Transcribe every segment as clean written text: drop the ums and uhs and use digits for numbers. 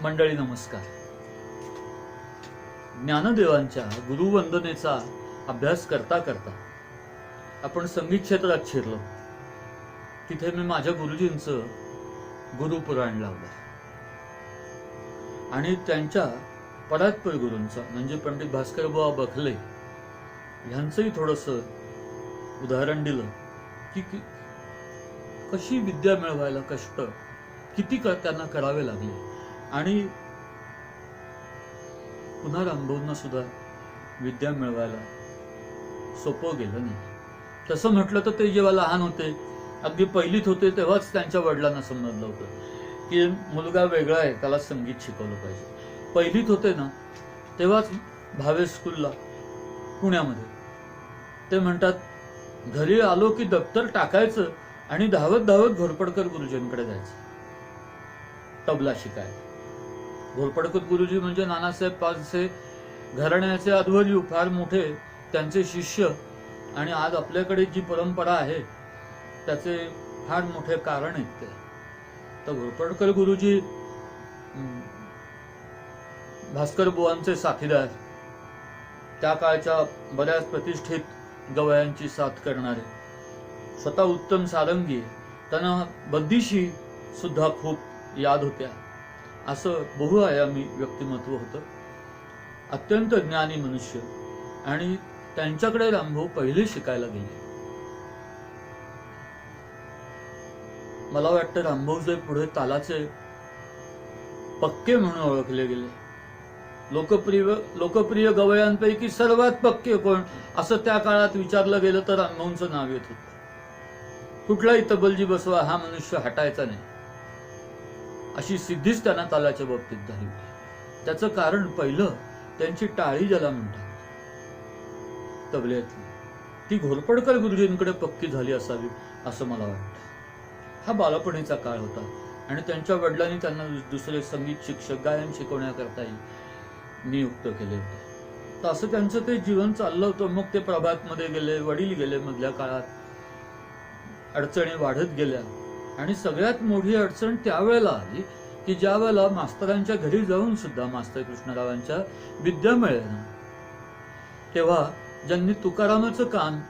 मंडळी नमस्कार. ज्ञानदेवांच्या गुरुवंदनेचा अभ्यास करता करता आपण संगीत क्षेत्रात शिरलो. तिथे मी माझ्या गुरुजींचं गुरुपुराण लावलं आणि त्यांच्या परात्पर गुरूंचा म्हणजे पंडित भास्करबुवा बखले यांचंही थोडंसं उदाहरण दिलं की कशी विद्या मिळवायला कष्ट किती त्यांना करावे लागले आणि पुन्हा रामभाऊंना सुद्धा विद्या मिळवायला सोपं गेलं नाही. तसं म्हटलं तर ते जेव्हा लहान होते, अगदी पहिलीत होते, तेव्हाच त्यांच्या वडिलांना समजलं होतं की मुलगा वेगळा आहे, त्याला संगीत शिकवलं पाहिजे. पहिलीत होते ना तेव्हाच भावे स्कूलला पुण्यामध्ये ते म्हणतात घरी आलो की दप्तर टाकायचं आणि धावत धावत घोरपडकर गुरुजींकडे जायचं तबला शिकायला. घोरपडकर गुरुजी म्हणजे नानासाहेब पाचसे घराण्याचे अध्वर्यू, फार मोठे त्यांचे शिष्य, आणि आज आपल्याकडे जी परंपरा आहे त्याचे फार मोठे कारण आहेत ते. तर घोरपडकर गुरुजी भास्कर बुवांचे साथीदार, त्या काळच्या बऱ्याच प्रतिष्ठित गवयांची साथ करणारे, स्वतः उत्तम सारंगी, त्यांना बद्दिशी सुद्धा खूप याद होत्या. असं बहुआयामी व्यक्तिमत्व होतं, अत्यंत ज्ञानी मनुष्य. आणि त्यांच्याकडे रामभाऊ पहिले शिकायला गेले. मला वाटतं रामभाऊ जे पुढे तालाचे पक्के म्हणून ओळखले गेले. लोकप्रिय गवयांपैकी सर्वात पक्के कोण असं त्या काळात विचारलं गेलं तर रामभाऊंचं नाव येत होतं. कुठलाही तबलजी बसवा, हा मनुष्य हटायचा नाही, अशी सिद्धीच त्यांना तालाच्या बाबतीत झाली होती. त्याचं कारण पहिलं त्यांची टाळी ज्याला म्हणतात तबल्यातली, ती घोरपडकर गुरुजींकडे पक्की झाली असावी असं मला वाटतं. हा बालपणीचा काळ होता आणि त्यांच्या वडिलांनी त्यांना दुसरे संगीत शिक्षक, गायन शिकवण्याकरताही नियुक्त केले होते. तर असं त्यांचं ते जीवन चाललं होतं. मग ते प्रभातमध्ये गेले, वडील गेले, मधल्या काळात अडचणी वाढत गेल्या आणि सगळ्यात मोठी अडचण त्यावेळेला आली की ज्या वेळेला मास्तरांच्या घरी जाऊन सुद्धा मास्तर कृष्णरावांच्या विद्या मिळेना, तेव्हा ज्यांनी तुकारामाचं काम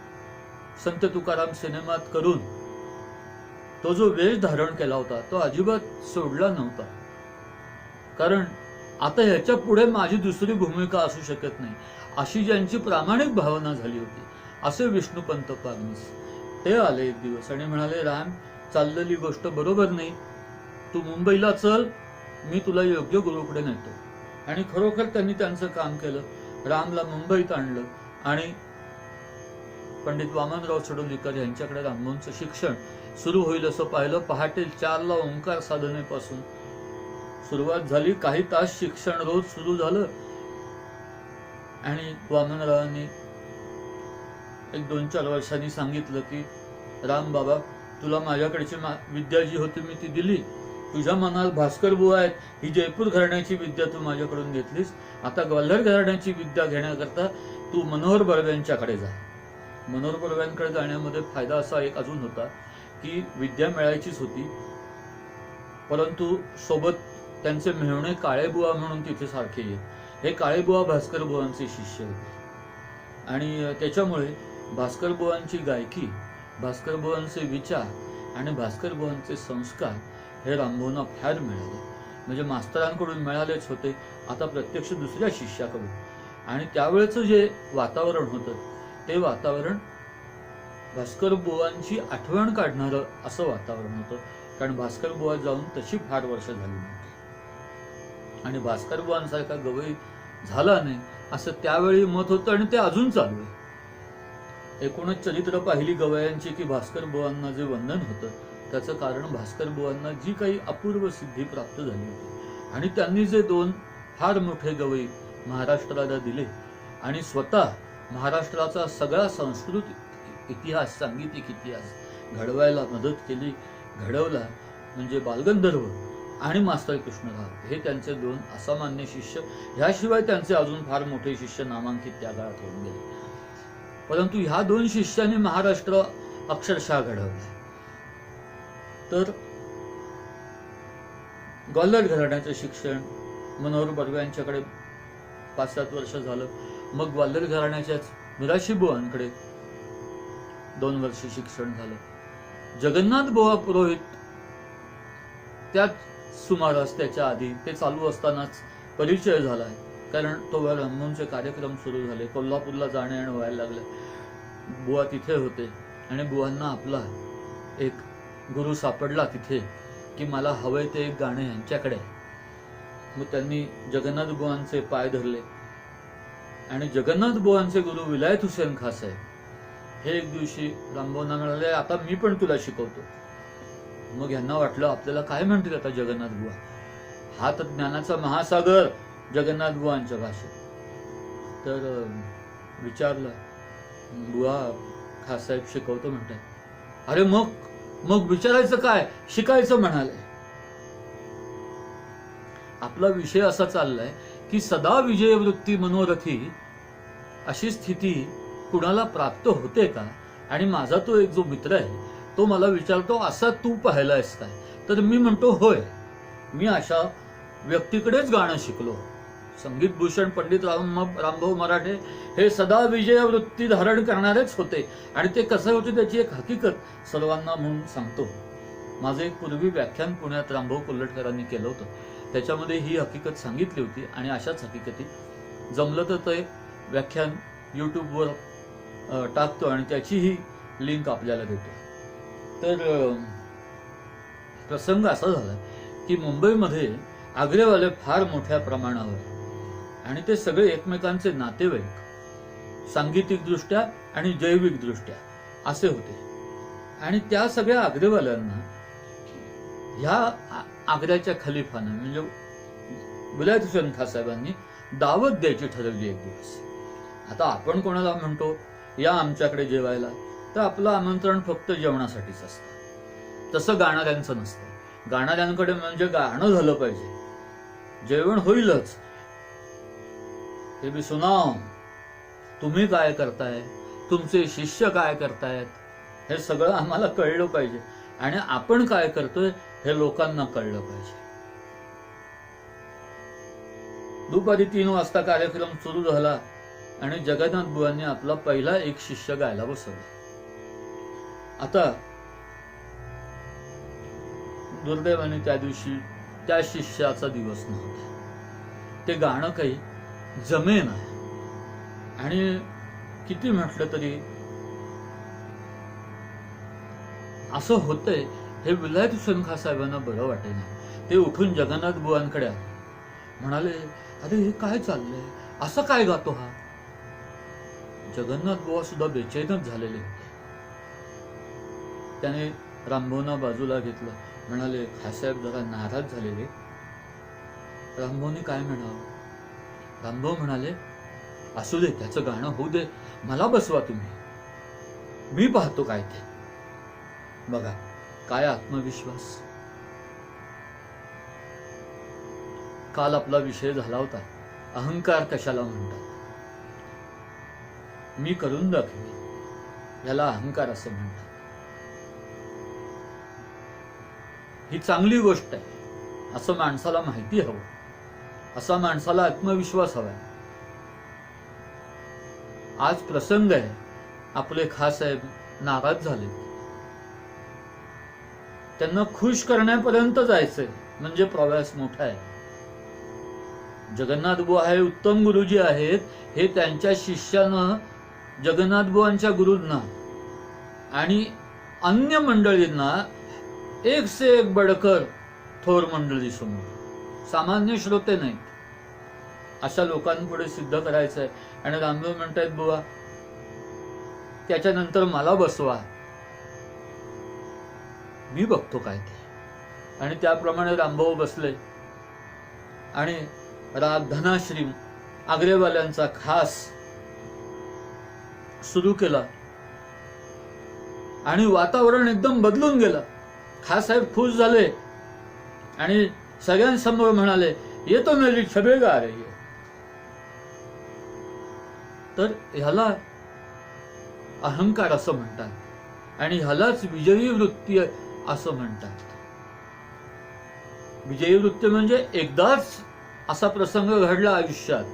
संत तुकाराम सिनेमात करून तो जो वेश धारण केला होता तो अजिबात सोडला नव्हता. कारण आता ह्याच्या पुढे माझी दुसरी भूमिका असू शकत नाही, अशी ज्यांची प्रामाणिक भावना झाली होती, असे विष्णुपंत पागनीस. ते आले एक दिवस आणि म्हणाले, राम, चाललेली गोष्ट बरोबर नाही, तू मुंबईला चल, मी तुला योग्य गुरुकडे नेतो. आणि खरोखर त्यांनी त्यांचं काम केलं. रामला मुंबईत आणलं आणि पंडित वामनराव सडोलीकर यांच्याकडे रामभाऊंचं शिक्षण सुरू होईल असं पाहिलं. पहाटे 4ला ओंकार साधनेपासून सुरुवात झाली. काही तास शिक्षण रोज सुरू झालं आणि वामनरावांनी एक 2-4 वर्षांनी सांगितलं की राम बाबा, तुला माझ्याकडची विद्या जी होती मी ती दिली, तुझ्या मनात भास्कर बुवा आहेत, ही जयपूर घराण्याची विद्या तू माझ्याकडून घेतलीस, आता ग्वाल्हेर घराण्याची विद्या घेण्याकरता तू मनोहर बर्व्यांच्याकडे जा. मनोहर बर्व्यांकडे जाण्यामध्ये फायदा असा एक अजून होता की विद्या मिळायचीच होती, परंतु सोबत त्यांचे मेहणे काळेबुवा म्हणून तिथे सारखे येत. हे काळेबुवा भास्कर बुवांचे शिष्य होते आणि त्याच्यामुळे भास्कर बुवांची गायकी, भास्कर बुवांचे विचार आणि भास्कर बुवांचे संस्कार हे रामभाऊंना फार मिळाले. म्हणजे मास्तरांकडून मिळालेच होते, आता प्रत्यक्ष दुसऱ्या शिष्याकडून. आणि त्यावेळेचं जे वातावरण होतं ते वातावरण भास्कर बुवांची आठवण काढणारं असं वातावरण होतं. कारण भास्कर बुवा जाऊन तशी फार वर्ष झाली नव्हती आणि भास्कर बुवांसारखा गवई झाला नाही असं त्यावेळी मत होतं आणि ते अजून चालू आहे. एकूणच चरित्र पाहिली गवयांची की भास्कर बुवांना जे वंदन होतं त्याचं कारण भास्कर बुवांना जी काही अपूर्व सिद्धी प्राप्त झाली होती आणि त्यांनी जे 2 फार मोठे गवई महाराष्ट्राला दिले आणि स्वतः महाराष्ट्राचा सगळा संस्कृत इतिहास, सांगीतिक इतिहास घडवायला मदत केली, घडवला, म्हणजे बालगंधर्व आणि मास्तर कृष्णराव हे त्यांचे 2 असामान्य शिष्य. ह्याशिवाय त्यांचे अजून फार मोठे शिष्य नामांकित त्या काळात होऊन गेले, परंतु ह्या 2 शिष्यांनी महाराष्ट्र अक्षरशः घडवला. तर ग्वाल्हेर घराण्याचं शिक्षण मनोहर बर्वे यांच्याकडे 5-7 वर्ष झालं. मग ग्वाल्हेर घराण्याच्याच मिराशी बुवांकडे 2 वर्ष शिक्षण झालं. जगन्नाथ बुवा पुरोहित त्याच सुमारास त्याच्या आधी ते चालू असतानाच परिचय झालाय. कारण तो ब्रह्मोंचे कार्यक्रम सुरू झाले, कोल्हापूरला जाणे येणं व्हायला लागलं. बुवा तिथे होते आणि बुवांना आपला एक गुरु सापडला तिथे की मला हवंय ते एक गाणं यांच्याकडे. मग त्यांनी जगन्नाथ बुवांचे पाय धरले आणि जगन्नाथ बुवांचे गुरु विलायत हुसेन खां साहेब हे एक दिवशी रामभाऊंना म्हणाले, आता मी पण तुला शिकवतो. मग यांना वाटलं आपल्याला काय म्हणतील आता जगन्नाथ बुवा, हा तर ज्ञानाचा महासागर जगन्नाथ बुवांच्या भाषेत. तर विचारलं, बुवा खासाहेब शिकवतो म्हणताय. अरे मग विचारायचं काय, शिकायचं म्हणाले. आपला विषय असा चाललाय की सदा विजय वृत्ती मनोरथी अशी स्थिती कुणाला प्राप्त होते का. आणि माझा तो एक जो मित्र आहे तो मला विचारतो, असा तू पाहिलायस काय. तर मी म्हणतो होय, मी अशा व्यक्तीकडेच गाणं शिकलो. संगीत भूषण पंडित रामभाऊ मराठे हे सदा विजय वृत्ती धारण करणारेच होते. आणि ते कसं होते त्याची एक हकीकत सर्वांना म्हणून सांगतो. माझं एक पूर्वी व्याख्यान पुण्यात रामभाऊ कोल्हटकरांनी केलं होतं, त्याच्यामध्ये ही हकीकत सांगितली होती. आणि अशाच हकीकती जमलं तर ते व्याख्यान यूट्यूबवर टाकतो आणि त्याचीही लिंक आपल्याला देतो. तर प्रसंग असा झाला की मुंबईमध्ये आग्रेवाले फार मोठ्या प्रमाणावर आणि ते सगळे एकमेकांचे नातेवाईक, सांगीतिक दृष्ट्या आणि जैविक दृष्ट्या असे होते. आणि त्या सगळ्या आग्रेवाल्यांना ह्या आग्र्याच्या खलिफानं म्हणजे विलायत हुसेन खां साहेबांनी दावत द्यायची ठरवली एक दिवस. आता आपण कोणाला म्हणतो या आमच्याकडे जेवायला, तर आपलं आमंत्रण फक्त जेवणासाठीच असतं. तसं गाणाऱ्यांचं नसतं. गाणाऱ्यांकडे म्हणजे गाणं झालं पाहिजे, जेवण होईलच. हे बी सुनाव, तुम्ही काय करताय, तुमचे शिष्य काय करतायत, हे सगळं आम्हाला कळलं पाहिजे. आणि आपण काय करतोय हे लोकांना कळलं पाहिजे. दुपारी 3 वाजता कार्यक्रम सुरू झाला आणि जगन्नाथ बुवांनी आपला पहिला एक शिष्य गायला बसवला. आता दुर्दैवाने त्या दिवशी त्या शिष्याचा दिवस नव्हता. ते गाणं काही जमेना. आणि किती म्हटलं तरी असं होतंय हे विलायत हुसेन खां साहेबांना बरं वाटेना. ते उठून जगन्नाथ बुवांकडे म्हणाले, अरे हे काय चाललंय, असं काय गातो हा. जगन्नाथ बुवा सुद्धा बेचैनच झालेले होते. त्याने रामभाऊंना बाजूला घेतलं, म्हणाले, खासाहेब जरा नाराज झालेले. रामभाऊंनी काय म्हणावं. रामभाऊ म्हणाले, असू दे, त्याचं गाणं होऊ दे, मला बसवा तुम्ही, मी पाहतो काय ते. बघा काय आत्मविश्वास. काल आपला विषय झाला होता, अहंकार कशाला म्हणतात. मी करून दाखवे याला अहंकार असं म्हणतात. ही चांगली गोष्ट आहे, असं माणसाला माहिती हवं, असा माणसाला आत्मविश्वास हवाय. आज प्रसंग आहे, आपले खासाहेब नाराज झाले, त्यांना खुश करण्यापर्यंत जायचंय म्हणजे प्रवास मोठा आहे. जगन्नाथ बुवा हे उत्तम गुरुजी आहेत, हे त्यांच्या शिष्यानं जगन्नाथ बुवांच्या गुरूंना आणि अन्य मंडळींना एक से एक बडकर थोर मंडळी समोर, सामान्य श्रोते नाहीत, अशा लोकांपुढे सिद्ध करायचंय. आणि रामभाऊ म्हणतायत, बुवा त्याच्यानंतर मला बसवा, मी बघतो काय ते. आणि त्याप्रमाणे रामभाऊ बसले आणि राग धनाश्री आग्रेवाल्यांचा खास सुरू केला आणि वातावरण एकदम बदलून गेलं. खासाहेब खुश झाले आणि सगळ्यांसमोर म्हणाले, ये तो मेरी छबेगा आ रही है. तर ह्याला अहंकार असं म्हणतात आणि ह्यालाच विजयी वृत्ती असं म्हणतात. विजयी वृत्ती म्हणजे एकदाच असा प्रसंग घडला आयुष्यात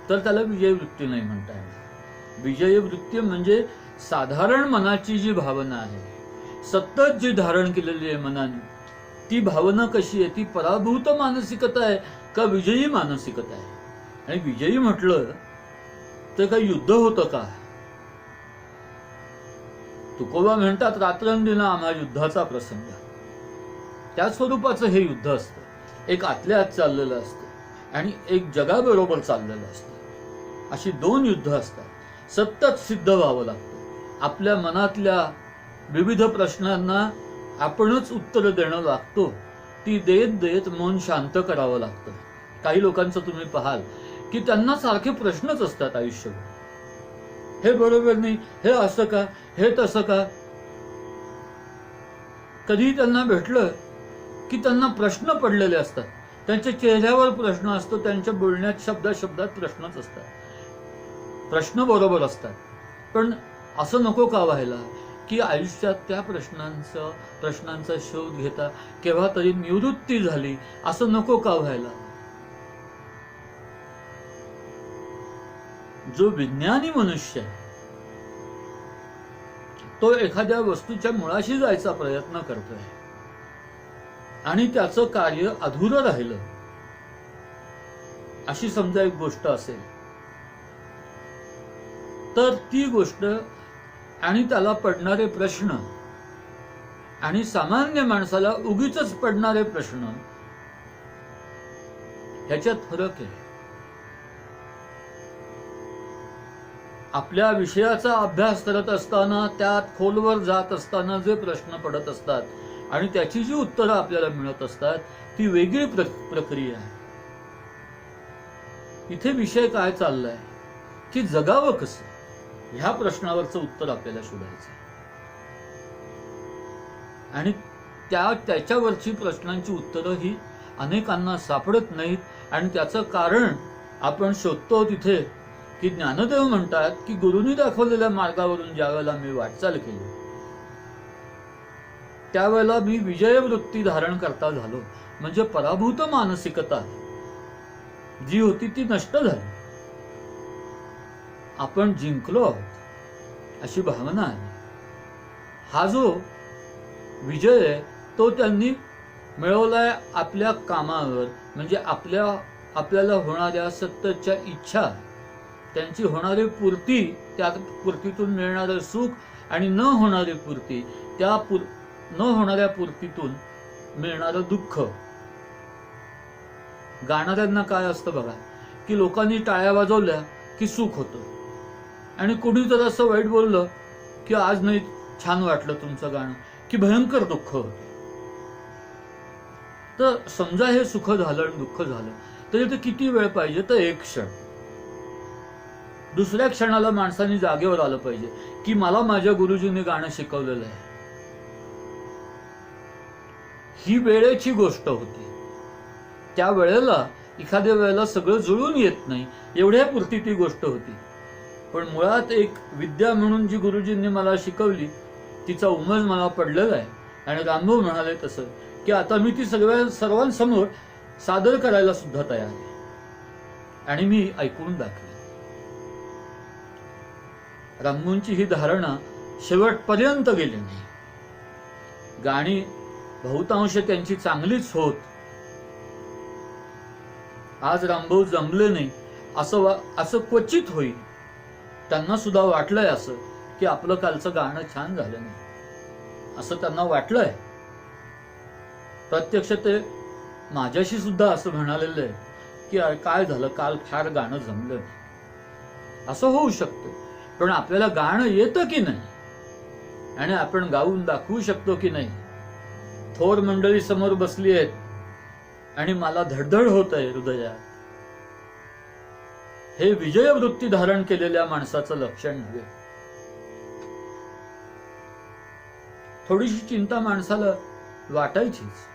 तर त्याला विजयी वृत्ती नाही म्हणता येणार. विजयी वृत्ती म्हणजे साधारण मनाची जी भावना आहे, सतत जी धारण केलेली आहे मनाने, ती भावना कशी आहे? ती पराभूत मानसिकता आहे का विजयी मानसिकता आहे? आणि विजयी म्हटलं तर काही युद्ध होतं का? तुकोबा म्हणतात रात्रंदिना आम्हा युद्धाचा प्रसंग. त्या स्वरूपाचं हे युद्ध असतं. एक आतल्या आत चाललेलं असतं आणि एक जगाबरोबर चाललेलं असतं. अशी दोन युद्ध असतात. सतत सिद्ध व्हावं लागतं. आपल्या मनातल्या विविध प्रश्नांना आपणच उत्तर देणं लागतो. ती देत देत मन शांत करावं लागतं. काही लोकांचं तुम्ही पाहाल की त्यांना सारखे प्रश्नच असतात आयुष्यभर. हे बरोबर नाही, हे असं का, हे तसं का. कधी त्यांना भेटलं की त्यांना प्रश्न पडलेले असतात. त्यांच्या चेहऱ्यावर प्रश्न असतो, त्यांच्या बोलण्यात शब्दात प्रश्नच असतात. प्रश्न बरोबर असतात, पण असं नको का व्हायला की आयुष्यात त्या प्रश्नांचा शोध घेता केव्हा तरी निवृत्ती झाली, असं नको का व्हायला. जो विज्ञानी मनुष्य आहे तो एखाद्या वस्तूच्या मुळाशी जायचा प्रयत्न करतोय आणि त्याचं कार्य अधुरं राहिलं अशी समजा एक गोष्ट असेल तर ती गोष्ट आणि त्याला पडणारे प्रश्न आणि सामान्य माणसाला उगीचच पडणारे प्रश्न ह्याच्यात फरक आहे. आपल्या विषयाचा अभ्यास करत असताना त्यात खोलवर जात असताना जे प्रश्न पडत असतात आणि त्याची जी उत्तरं आपल्याला मिळत असतात ती वेगळी प्रक्रिया आहे. इथे विषय काय चाललाय की जगावं कसं, ह्या प्रश्नावरचं उत्तर आपल्याला शोधायचं आणि त्याच्यावरची प्रश्नांची उत्तरं ही अनेकांना सापडत नाहीत आणि त्याचं कारण आपण शोधतो तिथे की ज्ञानदेव म्हणतात की गुरुनी दाखवलेल्या मार्गावरून ज्या वेळेला मी वाटचाल केली त्यावेळेला मी विजय वृत्ती धारण करता झालो. म्हणजे पराभूत मानसिकता जी होती ती नष्ट झाली. आपण जिंकलो अशी भावना आहे. हा जो विजय आहे तो त्यांनी मिळवलाय आपल्या कामावर, म्हणजे आपल्याला होणाऱ्या सततच्या इच्छा, त्यांची होणारी पूर्ती, त्या पूर्तीतून मिळणारं सुख आणि न होणारी पूर्ती, न होणाऱ्या पूर्तीतून मिळणारं दुःख. गाणाऱ्यांना काय असतं बघा की लोकांनी टाळ्या वाजवल्या की सुख होतं आणि कुणी जर असं वाईट बोललं की आज नाही छान वाटलं तुमचं गाणं की भयंकर दुःख होतं. तर समजा हे सुख झालं आणि दुःख झालं तरी ते किती वेळ पाहिजे तर एक क्षण. दुसऱ्या क्षणाला माणसाने जागेवर आलं पाहिजे की मला माझ्या गुरुजींनी गाणं शिकवलेलं आहे. ही वेळेची गोष्ट होती. त्या वेळेला एखाद्या वेळेला सगळं जुळून येत नाही एवढ्या पुरती ती गोष्ट होती. पण मुळात एक विद्या म्हणून जी गुरुजींनी मला शिकवली तिचा उमज मला पडलेला आहे. आणि रामभाऊ म्हणाले तसं की आता मी ती सर्वांसमोर सादर करायला सुद्धा तयार आहे आणि मी ऐकून दाखवेन. रामभाऊंची ही धारणा शेवटपर्यंत गेली नाही. गाणी बहुतांश त्यांची चांगलीच होत. आज रामभाऊ जमले नाही असं क्वचित होईल. त्यांना सुद्धा वाटलंय असं की आपलं कालचं गाणं छान झालं नाही असं त्यांना वाटलंय. प्रत्यक्ष ते माझ्याशी सुद्धा असं म्हणालेलं आहे की काय झालं काल फार गाणं जमलं नाही. असं होऊ शकतं. पण आपल्याला गाणं येतं की नाही आणि आपण गाऊन दाखवू शकतो की नाही. थोर मंडळी समोर बसली आहेत आणि मला धडधड होत आहे हृदयात. हे विजय वृत्ती धारण केलेल्या माणसाचं लक्षण नव्हे. थोडीशी चिंता माणसाला वाटायचीच.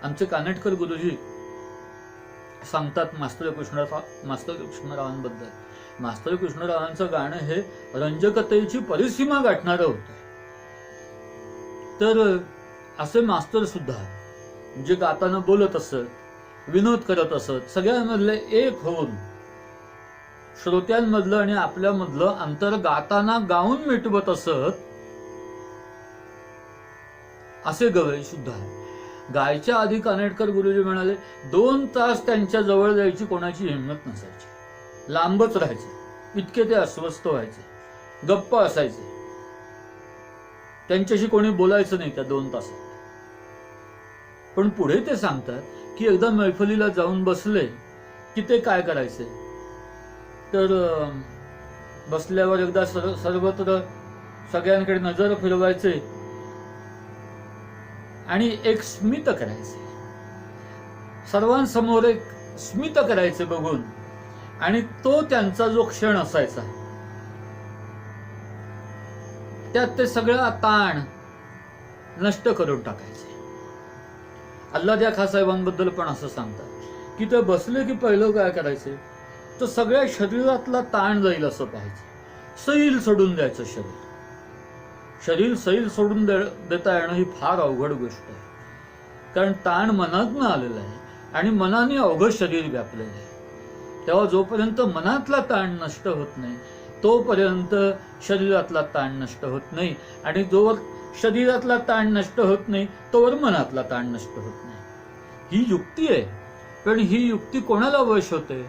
आमचे कानेटकर गुरुजी सांगतात मास्तर कृष्णरावांबद्दल. मास्तर कृष्णरावांचं गाणं हे रंजकतेची परिसीमा गाठणारं होतं. तर असे मास्तर सुद्धा जे गाताना बोलत असत विनोद करत असत, सगळ्यांमधले एक होऊन श्रोत्यांमधलं आणि आपल्यामधलं अंतर गाताना गाऊन मिटवत असत. असे गवई सुद्धा आहे. गायच्या आधी कानेटकर गुरुजी म्हणाले 2 तास त्यांच्या जवळ जायची कोणाची हिंमत नसायची, लांबच राहायचे, इतके ते अस्वस्थ व्हायचे, गप्प असायचे, त्यांच्याशी कोणी बोलायचं नाही त्या 2 तासात. पण पुढे ते सांगतात की एकदा मैफलीला जाऊन बसले की ते काय करायचे तर बसल्यावर एकदा सर्वत्र सगळ्यांकडे नजर फिरवायचे आणि एक स्मित करायचे, सर्वांसमोर एक स्मित करायचे बघून, आणि तो त्यांचा जो क्षण असायचा त्यात ते सगळा ताण नष्ट करून टाकायचे. अल्लाद्या खां साहेबांबद्दल पण असं सांगतात की ते बसले की पहिलं काय करायचे तर सगळ्या शरीरातला ताण जाईल असं पाहायचे, सैल सोडून द्यायचं. शरीर सैल सोडून देता येणं ही फार अवघड गोष्ट आहे, कारण ताण मनातनं आलेला आहे आणि मनाने अवघड शरीर व्यापलेलं आहे. तेव्हा जोपर्यंत मनातला ताण नष्ट होत नाही तोपर्यंत शरीरातला ताण नष्ट होत नाही, आणि जोवर शरीरातला ताण नष्ट होत नाही तोवर मनातला ताण नष्ट होत नाही. ही युक्ती आहे, पण ही युक्ती कोणाला वश होते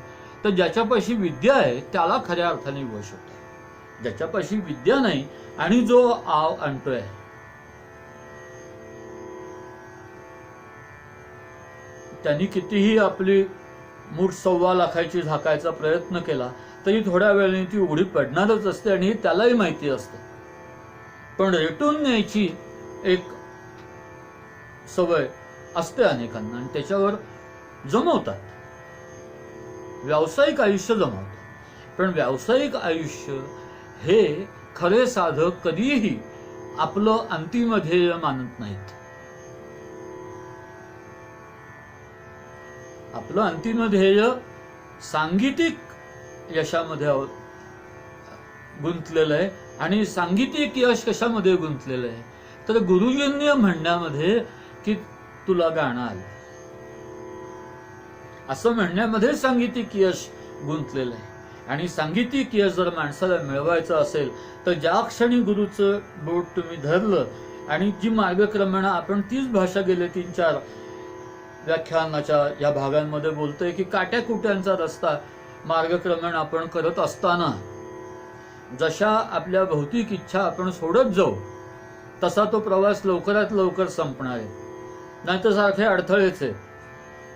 तर ज्याच्यापाशी विद्या आहे त्याला खऱ्या अर्थाने वश होते. ज्याच्यापाशी विद्या नाही आणि जो आव आणतोय, त्यांनी कितीही आपली मूठ 1.25 लाखाची झाकायचा प्रयत्न केला तरी थोड्या वेळाने ती उघडी पडणारच असते आणि त्यालाही माहिती असते. पण रेटून न्यायची एक सवय असते अनेकांना आणि त्याच्यावर जमवतात, व्यावसायिक आयुष्य जमवतात. पण व्यावसायिक आयुष्य हे खरे साधक कधीही आपलं अंतिम ध्येय मानत नाहीत. आपलं अंतिम ध्येय सांगीतिक यशामध्ये गुंतलेलं आहे, आणि सांगीतिक यश कशामध्ये गुंतलेलं आहे तर गुरुजींनी म्हणण्यामध्ये की तुला गाणं आलं असं म्हणण्यामध्ये सांगीतिक यश गुंतलेलं आहे. आणि सांगीतिक यश जर माणसाला मिळवायचं असेल तर ज्या क्षणी गुरुचं बोट तुम्ही धरलं, आणि जी मार्गक्रमणा आपण तीच भाषा गेले 3-4 व्याख्यानाच्या या भागांमध्ये बोलतोय की काट्याकुट्यांचा रस्ता मार्गक्रमण आपण करत असताना जशा आपल्या भौतिक इच्छा आपण सोडत जाऊ तसा तो प्रवास लवकरात लवकर संपणार आहे, नाहीतर सारखे अडथळेच आहे.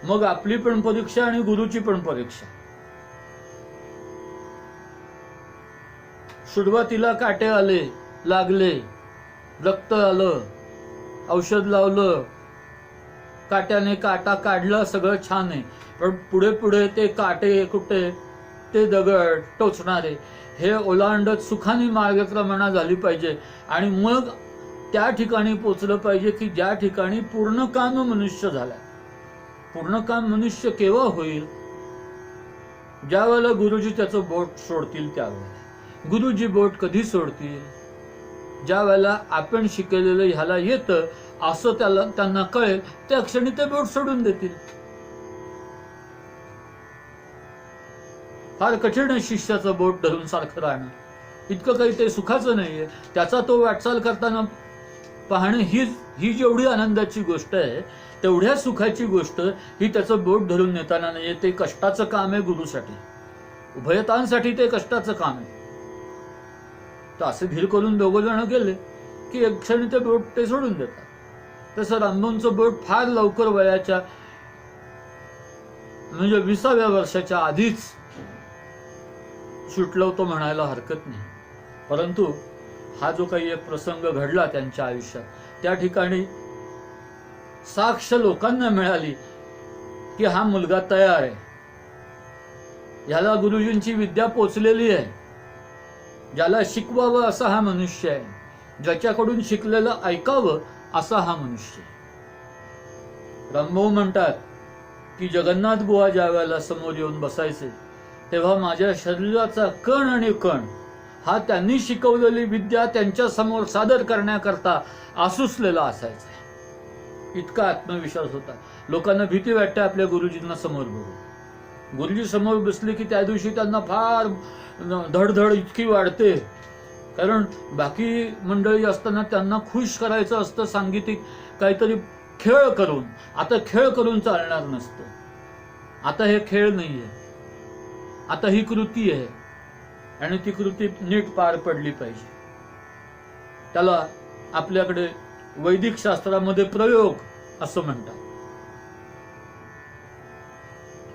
मग आपली पण परीक्षा आणि गुरुची पण परीक्षा. सुरुवातीला काटे आले, लागले, रक्त आलं, औषध लावलं, काट्याने काटा काढला, सगळं छान आहे. पण पुढे पुढे ते काटे कुठे, ते दगड टोचणारे हे ओलांडत सुखाने मार्गक्रमणा झाली पाहिजे, आणि मग त्या ठिकाणी पोचलं पाहिजे की ज्या ठिकाणी पूर्णकाम मनुष्य झाला. पूर्णकाम मनुष्य केव्हा होईल? ज्या वेळेला गुरुजी त्याचं बोट सोडतील त्यावेळेला. गुरुजी बोट कधी सोडतील? ज्या वेळेला आपण शिकलेलं ह्याला येतं असं त्यांना कळेल त्या क्षणी ते बोट सोडून देतील. फार कठीण आहे शिष्याचं बोट धरून सारखं राहणं, इतकं काही ते सुखाचं नाहीये. त्याचा तो वाटचाल करताना पाहणं ही जेवढी आनंदाची गोष्ट आहे तेवढ्या सुखाची गोष्ट ही त्याचं बोट धरून नेताना नाहीये. ते कष्टाचं काम आहे गुरुसाठी, उभयतांसाठी ते कष्टाचं काम आहे. तर असे धीर करून 2 जण गेले की एक क्षणी ते बोट ते सोडून देतात. तसं रामभाऊंचं बोट फार लवकर वयाच्या म्हणजे 20व्या वर्षाच्या आधीच सुटलं होतं म्हणायला हरकत नाही. परंतु हा जो काही एक प्रसंग घडला त्यांच्या आयुष्यात त्या ठिकाणी साक्ष लोकांना मिळाली की हा मुलगा तयार आहे, ह्याला गुरुजींची विद्या पोचलेली आहे, ज्याला शिकवावं असा हा मनुष्य आहे, ज्याच्याकडून शिकलेलं ऐकावं असा हा मनुष्य. रामभाऊ म्हणतात की जगन्नाथ बुवा ज्या वेळेला समोर येऊन बसायचे तेव्हा माझ्या शरीराचा कण आणि कण हा त्यांनी शिकवलेली विद्या त्यांच्या समोर सादर करण्याकरता आसुसलेला असायचा. इतका आत्मविश्वास होता. लोकांना भीती वाटते आपल्या गुरुजींना समोर बघून. गुरुजी समोर बसले की त्या दिवशी त्यांना फार धडधड इतकी वाढते, कारण बाकी मंडळी असताना त्यांना खुश करायचं असतं सांगीतिक काहीतरी खेळ करून. आता खेळ करून चालणार नसतं. आता हे खेळ नाहीये, आता ही कृती आहे आणि ती कृती नीट पार पडली पाहिजे. त्याला आपल्याकडे वैदिक शास्त्रामध्ये प्रयोग असं म्हणतात.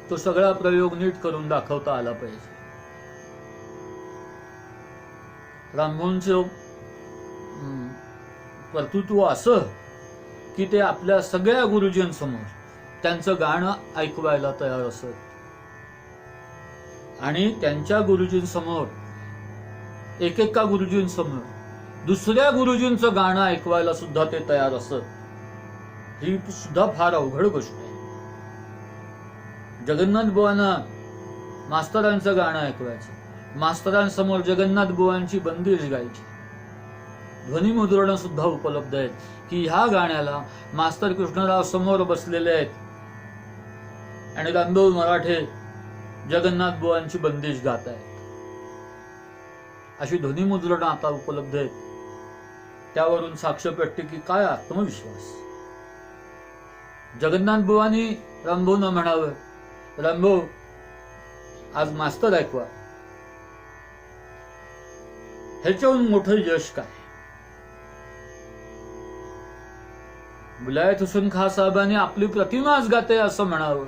तो सगळा प्रयोग नीट करून दाखवता आला पाहिजे. रामभाऊंचं कर्तृत्व असं की ते आपल्या सगळ्या गुरुजींसमोर त्यांचं गाणं ऐकवायला तयार असत आणि त्यांच्या गुरुजींसमोर एकेका गुरुजींसमोर दुसऱ्या गुरुजींचं गाणं ऐकवायला सुद्धा ते तयार असत. ही सुद्धा फार अवघड गोष्ट आहे. जगन्नाथ बुवांना मास्तरांचं गाणं ऐकवायचं, मास्तरांसमोर जगन्नाथ बुवांची बंदिश गायची. ध्वनिमुद्रण सुद्धा उपलब्ध आहेत की ह्या गाण्याला मास्तर कृष्णराव समोर बसलेले आहेत आणि रामभाऊ मराठे जगन्नाथ बुवांची बंदिश गात आहेत. अशी ध्वनिमुद्रण आता उपलब्ध आहेत. त्यावरून साक्ष पेटते की काय आत्मविश्वास. जगन्नाथ बुवांनी रामभाऊंना म्हणावं, रामभाऊ आज मास्तर ऐकवा. ह्याच्याहून मोठं यश काय. विलायत हुसेन खां साहेबांनी आपली प्रतिमाच गाते असं म्हणावं.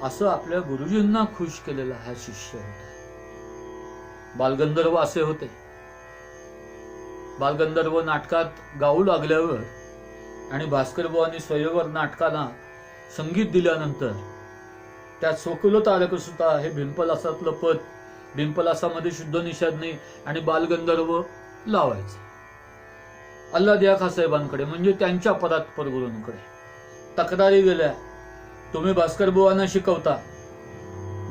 असं आपल्या गुरुजींना खुश केलेला हा शिष्य होता. बालगंधर्व असे होते. बालगंधर्व नाटकात गाऊ लागल्यावर आणि भास्कर बुवांनी स्वयंवर नाटकाला संगीत दिल्यानंतर त्यात स्वकुल तारक सुद्धा हे भिंपलासातलं पद, भिंपलासामध्ये शुद्ध निषाद नाही आणि बालगंधर्व लावायचे. अल्लादिया खां साहेबांकडे म्हणजे त्यांच्या परात्पर गुरूंकडे तक्रारी गेल्या, तुम्ही भास्कर बुवांना शिकवता,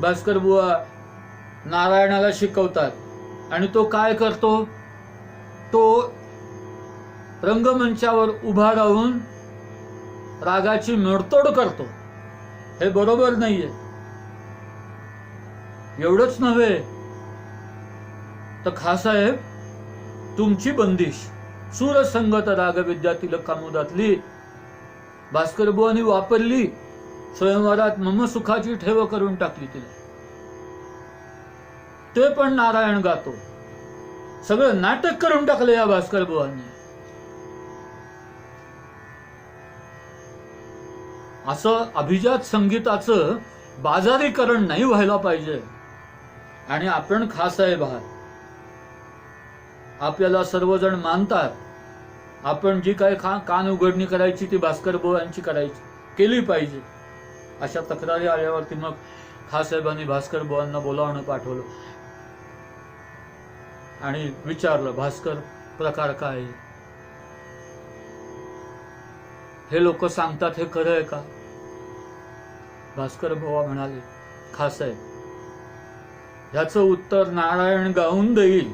भास्कर बुवा नारायणाला शिकवतात आणि तो काय करतो, तो रंगमंचावर उभा राहून रागाची मोडतोड करतो. हे बरोबर नाहीये. एवढंच नव्हे तर खासाहेब तुमची बंदिश सूरसंगत रागविद्या तिलकामुदातली भास्कर बुवांनी वापरली, स्वयंवरात मम सुखाची ठेव करून टाकली तिला. ते पण नारायण गातो. सगळं नाटक करून टाकलं या भास्कर बुवांनी. असं अभिजात संगीताचं बाजारीकरण नाही व्हायला पाहिजे. आणि आपण खासाहेब आहात, आपल्याला सर्वजण मानतात. आपण जी काय कान उघडणी करायची ती भास्कर बुवांची करायची, केली पाहिजे. अशा तक्रारी आल्यावरती मग खासाहेबांनी भास्कर बुवांना बोलावणं पाठवलं आणि विचारलं, भास्कर प्रकार काय, हे लोक सांगतात हे खरं आहे का. भास्कर बुवा म्हणाले, खासाहेब ह्याचं उत्तर नारायण गाऊन देईल.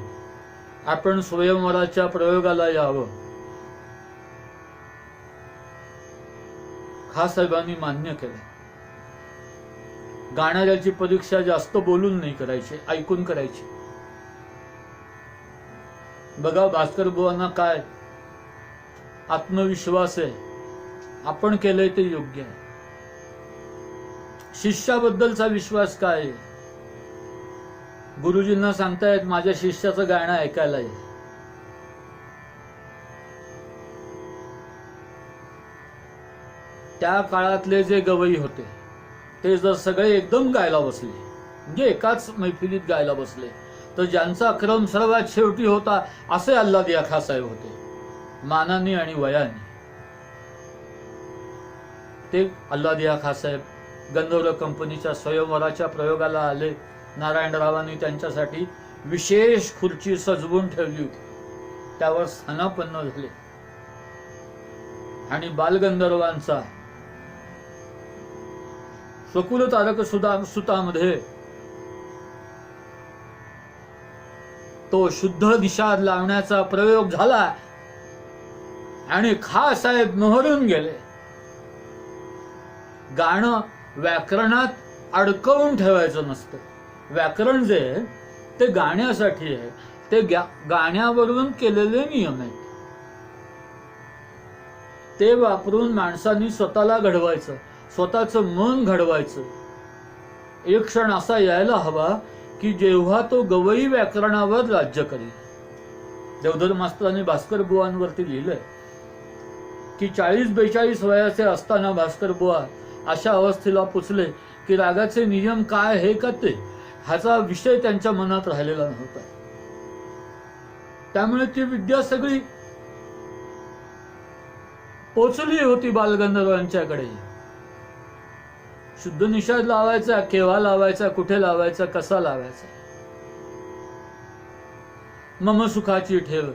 आपण स्वयंवराच्या प्रयोगाला यावं. खासाहेबांनी मान्य केलं. गाणाऱ्याची परीक्षा जास्त बोलून नाही करायची, ऐकून करायची. बघा भास्कर बुवांना काय आत्मविश्वास आहे, आपण केलंय ते योग्य आहे. शिष्याबद्दलचा विश्वास काय आहे. गुरुजींना सांगतायत माझ्या शिष्याचं गाणं ऐकायला आहे. त्या काळातले जे गवई होते ते जर सगळे एकदम गायला बसले, म्हणजे एकाच मैफिलीत गायला बसले, तर ज्यांचा क्रम सर्वात शेवटी होता असे अल्लादिया खां साहेब होते, मानाने आणि वयाने. ते अल्लादिया खां साहेब गंधर्व कंपनीच्या स्वयंवराच्या प्रयोगाला आले. नारायणरावांनी त्यांच्यासाठी विशेष खुर्ची सजवून ठेवली होती. त्यावर स्थानापन्न झाले आणि बालगंधर्वांचा स्वकुल तारक सुतामध्ये तो शुद्ध निषाद लावण्याचा प्रयोग झाला आणि खासाहेब मोहरून गेले. गाणं व्याकरणात अडकवून ठेवायचं नसतं. व्याकरण जे आहे ते गाण्यासाठी आहे, ते गाण्यावरून केलेले नियम आहेत. ते वापरून माणसांनी स्वतःला घडवायचं, स्वतःचं मन घडवायचं. एक क्षण असा यायला हवा की जेव्हा तो गवई व्याकरणावर राज्य करेल. देवधर मास्तरांनी भास्कर बुवांवरती लिहिलंय की 40-42 वयाचे असताना भास्कर बुवा अशा अवस्थेला पोचले की रागाचे नियम काय हे का ते ह्याचा विषय त्यांच्या मनात राहिलेला नव्हता. त्यामुळे ती विद्या सगळी पोचली होती बालगंधर्वांच्याकडे. शुद्ध निषाद लावायचा, केव्हा लावायचा, कुठे लावायचा, कसा लावायचा. मम सुखाची ठेव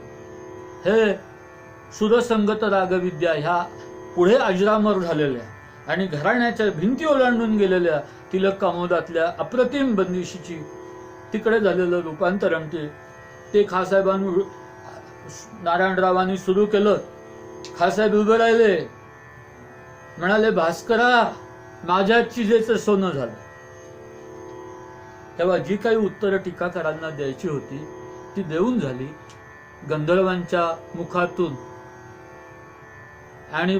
हे सुरसंगत रागविद्या ह्या पुढे अजरामर झालेल्या आणि घराण्याच्या भिंती ओलांडून गेलेल्या तिलक कामोदातल्या अप्रतिम बंदिशीची तिकडे झालेलं रूपांतरण ते खासाहेबांनी नारायणरावांनी सुरू केलं. खासाहेब उभे राहिले, म्हणाले, भास्करा, माझ्या चिजेचं सोनं झालं. तेव्हा जी काही उत्तरं टीकाकारांना द्यायची होती ती देऊन झाली गंधर्वांच्या मुखातून. आणि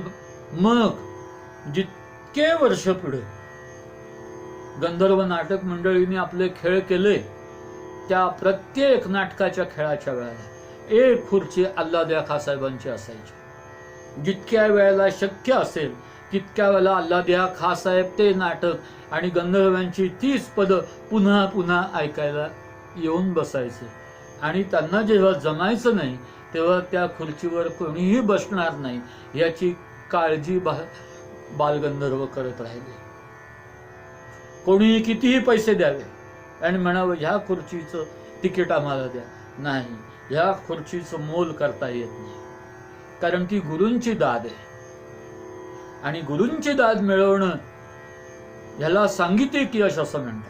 मग जितके वर्ष पुढे गंधर्व नाटक मंडळीने आपले खेळ केले त्या प्रत्येक नाटकाच्या खेळाच्या वेळेला एक खुर्ची अल्लाद्या खासाहेबांची असायची. जितक्या वेळेला शक्य असेल तितक्या वेळेला अल्लाद्या खासाहेब ते नाटक आणि गंधर्वांची 30 पद पुन्हा पुन्हा ऐकायला येऊन बसायचे. आणि त्यांना जेव्हा जमायचं नाही तेव्हा त्या खुर्चीवर कोणीही बसणार नाही याची काळजी बालगंधर्व करत राहिले. कोणीही कितीही पैसे द्यावे आणि म्हणावं ह्या खुर्चीचं तिकीट आम्हाला द्या, नाही, ह्या खुर्चीचं मोल करता येत नाही. कारण ती गुरूंची दाद आहे आणि गुरूंची दाद मिळवणं ह्याला सांगीतिक यश असं म्हणतात.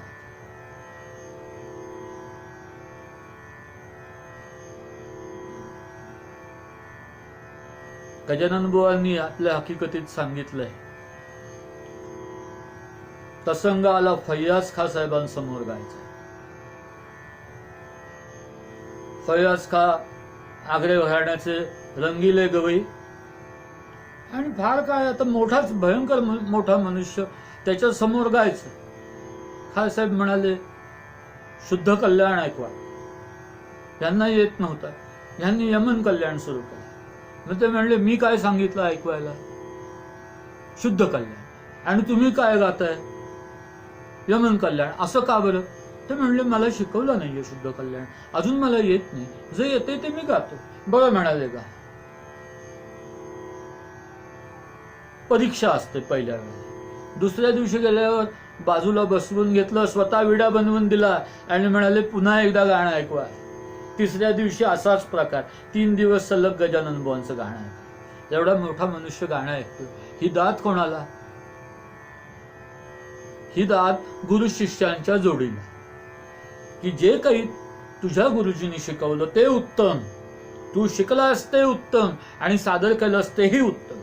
गजानन बुवांनी आपल्या हकीकतीत सांगितलंय, प्रसंग आला फैयाज खा साहेबांसमोर गायचा. फैयाज खा आग्रे घराण्याचे रंगीले गवई आणि फार काय आता मोठाच भयंकर मोठा मनुष्य त्याच्या समोर गायचं. खासाहेब म्हणाले, शुद्ध कल्याण ऐकवा. यांना येत नव्हता, यांनी यमन कल्याण सुरू केलं. मग ते म्हणले, मी काय सांगितलं ऐकवायला? शुद्ध कल्याण. आणि तुम्ही काय गाताय? यमन कल्याण. असं का बरं? ते म्हणले, मला शिकवलं नाहीये शुद्ध कल्याण, अजून मला येत नाही, जे येते ते मी गातो. बरं म्हणाले, गा. परीक्षा असते पहिल्या वेळेला. दुसऱ्या दिवशी गेल्यावर बाजूला बसवून घेतलं, स्वतः विडा बनवून दिला आणि म्हणाले, पुन्हा एकदा गाणं ऐकवा. तिसऱ्या दिवशी असाच प्रकार. 3 दिवस सलग गजानन बुवांचं गाणं ऐकलं. एवढा मोठा मनुष्य गाणं ऐकतो. ही दाद कोणाला? ही दाद गुरु शिष्यांच्या जोडीला, की जे काही तुझ्या गुरुजींनी शिकवलं ते उत्तम, तू शिकलास ते उत्तम आणि सादर केलंस तेही उत्तम.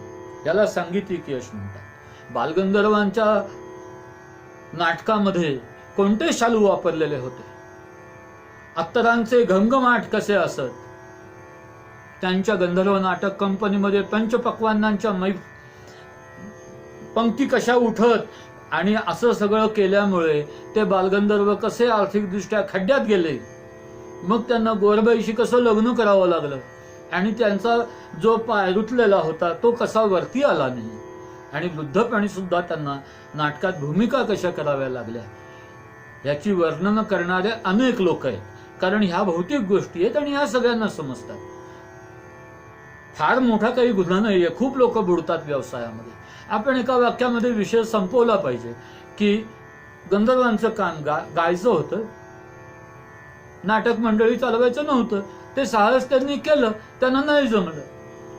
याला सांगीतिक यश म्हणतात. बालगंधर्वांच्या नाटकामध्ये कोणते शालू वापरलेले होते, अत्तरांचे घमघमाट कसे असत, त्यांच्या गंधर्व नाटक कंपनीमध्ये पंचपक्वान्नांच्या पंक्ती कशा उठत आणि असं सगळं केल्यामुळे ते बालगंधर्व कसे आर्थिकदृष्ट्या खड्ड्यात गेले. मग त्यांना गोरबाईशी कसं लग्न करावं लागलं आणि त्यांचा जो पाय रुतलेला होता तो कसा वरती आला नाही आणि वृद्धपणी सुद्धा त्यांना नाटकात भूमिका कशा कराव्या लागल्या याची वर्णन करणारे अनेक लोक आहेत. कारण ह्या भौतिक गोष्टी आहेत आणि ह्या सगळ्यांना समजतात. फार मोठा काही गुन्हा नाहीये. खूप लोक बुडतात व्यवसायामध्ये. आपण एका वाक्यामध्ये विषय संपवला पाहिजे की गंधर्वांचं काम गायचं होतं, नाटक मंडळी चालवायचं नव्हतं. ते साहस त्यांनी केलं, त्यांना नाही जमलं.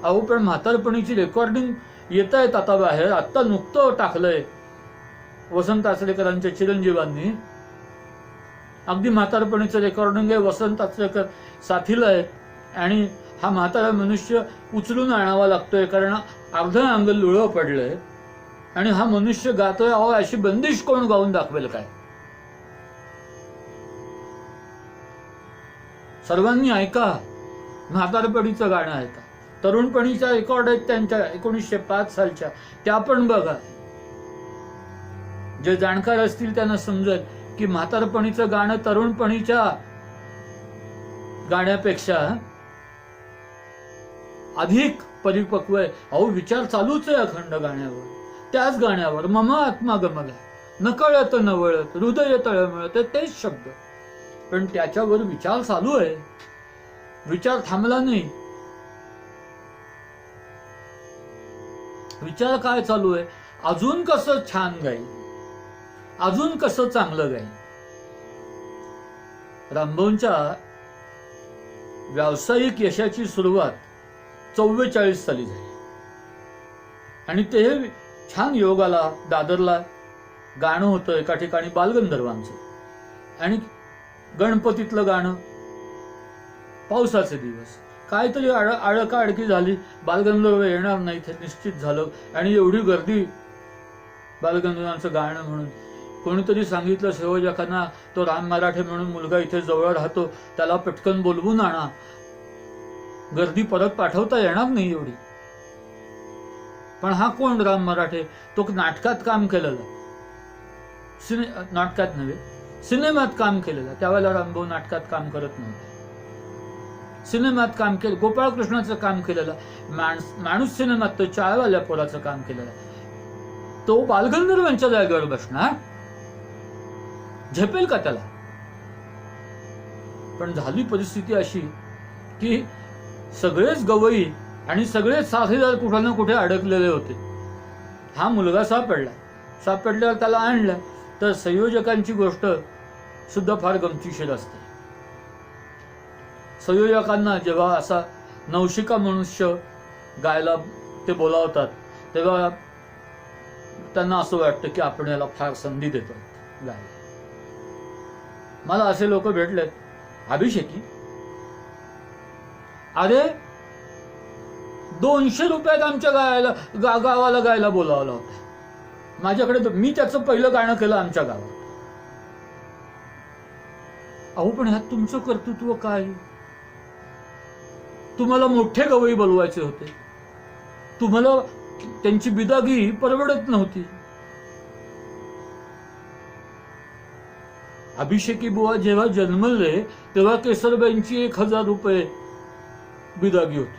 अहो पण म्हातारपणीची रेकॉर्डिंग येत आहेत आता बाहेर. आत्ता नुकतं टाकलंय वसंत आचरेकरांच्या चिरंजीवांनी. अगदी म्हातारपणीचं रेकॉर्डिंग आहे, वसंत आचरेकर साथीला आहे आणि हा म्हातारा मनुष्य उचलून आणावा लागतोय कारण अर्धं अंग लुळं पडलंय आणि हा मनुष्य गातोय. अहो, अशी बंदिश कोण गाऊन दाखवेल काय? सर्वांनी ऐका, म्हातारपणीचं गाणं ऐका. तरुणपणीच्या रेकॉर्ड आहेत त्यांच्या 1905 सालच्या, त्या पण बघा. जे जाणकार असतील त्यांना समजेल की म्हातारपणीचं गाणं तरुणपणीच्या गाण्यापेक्षा अधिक परिपक्व आहे. अहो, विचार चालूच आहे अखंड गाण्यावर, त्याच गाण्यावर. मम आत्मा गमला, नकळत नवळत, हृदय तळमळत, तेच शब्द, पण त्याच्यावर विचार चालू आहे. विचार थांबला नाही. विचार काय चालू आहे? अजून कसं छान गाईल, अजून कसं चांगलं गाईल. रामभाऊंच्या व्यावसायिक यशाची सुरुवात 44 साली झाली आणि ते छान योगाला दादरला गाणं होतं एका ठिकाणी बालगंधर्वांचं आणि गणपतीतलं गाणं. पावसाचे दिवस, काहीतरी आडकाडकी झाली, बालगंधर्व येणार नाहीत हे निश्चित झालं आणि एवढी गर्दी बालगंधर्वांचं गाणं म्हणून. कोणीतरी सांगितलं सेवजकांना, तो राम मराठे म्हणून मुलगा इथे जवळ राहतो, त्याला पटकन बोलवून आणा, गर्दी परत पाठवता येणार नाही एवढी. पण हा कोण राम मराठे? तो नाटकात काम केलेला, नाटकात नव्हे सिनेमात काम केलेला. त्यावेळेला रामभाऊ नाटकात काम करत नव्हते, सिनेमात काम केलं. गोपाळकृष्णाचं काम केलेलं, माणूस सिनेमात तो चाळवाल्या पोराचं काम केलेलं. तो बालगंधर्वांच्या जागेवर बसणार? झेपेल का त्याला? पण झाली परिस्थिती अशी की सगळेच गवई आणि सगळेच साथीदार कुठे ना कुठे अडकलेले होते. हा मुलगा सापडल्यावर त्याला आणलं. तर संयोजकांची गोष्ट सुद्धा फार गमतीशीर असते. संयोजकांना जेव्हा असा नवशिका मनुष्य गायला ते बोलावतात तेव्हा त्यांना असं वाटतं की आपण याला फार संधी देतो गायला. मला असे लोक भेटलेत, अभिषेकी, अरे 200 रुपयात आमच्या गावाला गायला बोलावला होता माझ्याकडे, मी त्याचं पहिलं गाणं केलं आमच्या गावात. अहो, पण ह्यात तुमचं कर्तृत्व काय? तुम्हाला मोठे गवई बोलवायचे होते, तुम्हाला त्यांची बिदागी परवडत नव्हती. अभिषेकी बुवा जेव्हा जन्मले तेव्हा केसरबाईंची 1000 रुपये बिदागी होती.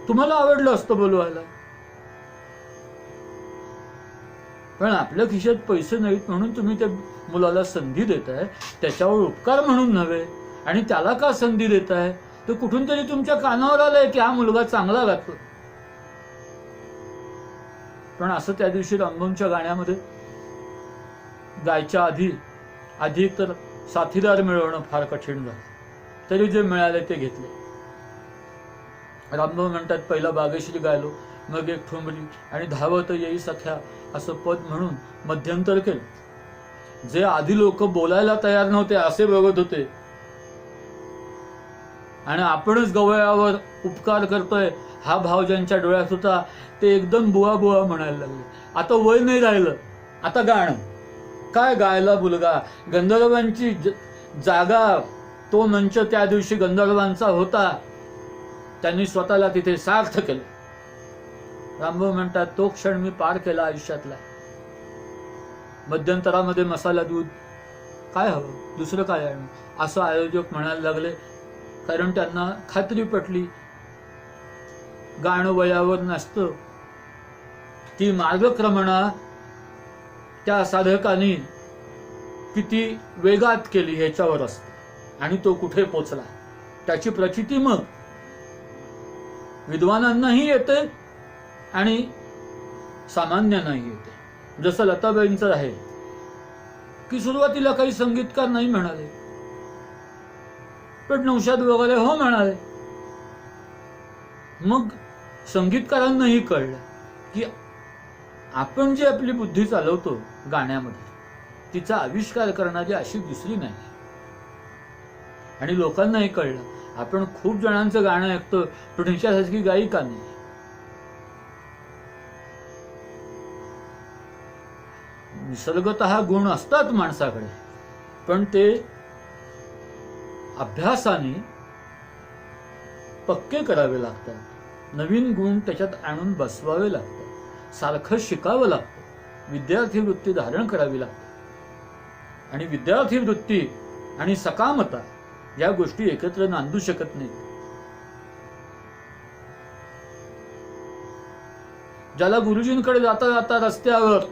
तुम्हाला आवडलं असतं बोलवायला, पण आपल्या खिशात पैसे नाहीत म्हणून तुम्ही त्या मुलाला संधी देताय, त्याच्यावर उपकार म्हणून नव्हे. आणि त्याला का संधी देताय? तर कुठून तरी तुमच्या कानावर आलंय की हा मुलगा चांगला गातो. पण असं त्या दिवशी रामभाऊंच्या गाण्यामध्ये गायच्या आधी तर साथीदार मिळवणं फार कठीण झालं. तरी जे मिळाले ते घेतले. रामभाऊ म्हणतात, पहिला बागेश्री गायलो, मग एक ठुमरी आणि धावत येई सख्या असं पद म्हणून मध्यंतर केलं. जे आधी लोक बोलायला तयार नव्हते असे बघत होते आणि आपणच गवयावर उपकार करतोय हा भाव ज्यांच्या डोळ्यात होता ते एकदम बुवा बुवा म्हणायला लागले. आता वय नाही राहिलं, आता गाणं काय गायला मुलगा. गंधर्वांची जागा, तो मंच त्या दिवशी गंधर्वांचा होता, त्यांनी स्वतःला तिथे सार्थ केलं. रामभाऊ म्हणतात, तो क्षण मी पार केला आयुष्यातला. मध्यंतरामध्ये मसाला दूध काय हवं, दुसरं काय आणू, असं आयोजक म्हणायला लागले. कारण त्यांना खात्री पटली गाणं वयावर नसतं, ती मार्गक्रमणा त्या साधकांनी किती वेगात केली ह्याच्यावर असते आणि तो कुठे पोचला त्याची प्रचिती मग विद्वानांनाही येते आणि सामान्यांनाही येते. जसं लताबाईंचं आहे की सुरुवातीला काही संगीतकार नाही म्हणाले, पण नौशाद वगैरे हो म्हणाले. मग संगीतकारांनाही कळलं की आपण जी आपली बुद्धी चालवतो गाण्यामध्ये तिचा आविष्कार करणारी अशी दुसरी नाही. आणि लोकांनाही कळलं. आपण खूप जणांचं गाणं ऐकतो, पण हिच्यासारखी गायिका नाही. निसर्गतः गुण असतात माणसाकडे, पण ते अभ्यासाने पक्के करावे लागतात. नवीन गुण त्याच्यात आणून बसवावे लागतात. सारखं शिकावं लागतं. विद्यार्थी वृत्ती धारण करावी लागते. आणि विद्यार्थी वृत्ती आणि सकामता या गोष्टी एकत्र नांदू शकत नाहीत. ज्याला गुरुजींकडे जाता जाता रस्त्यावर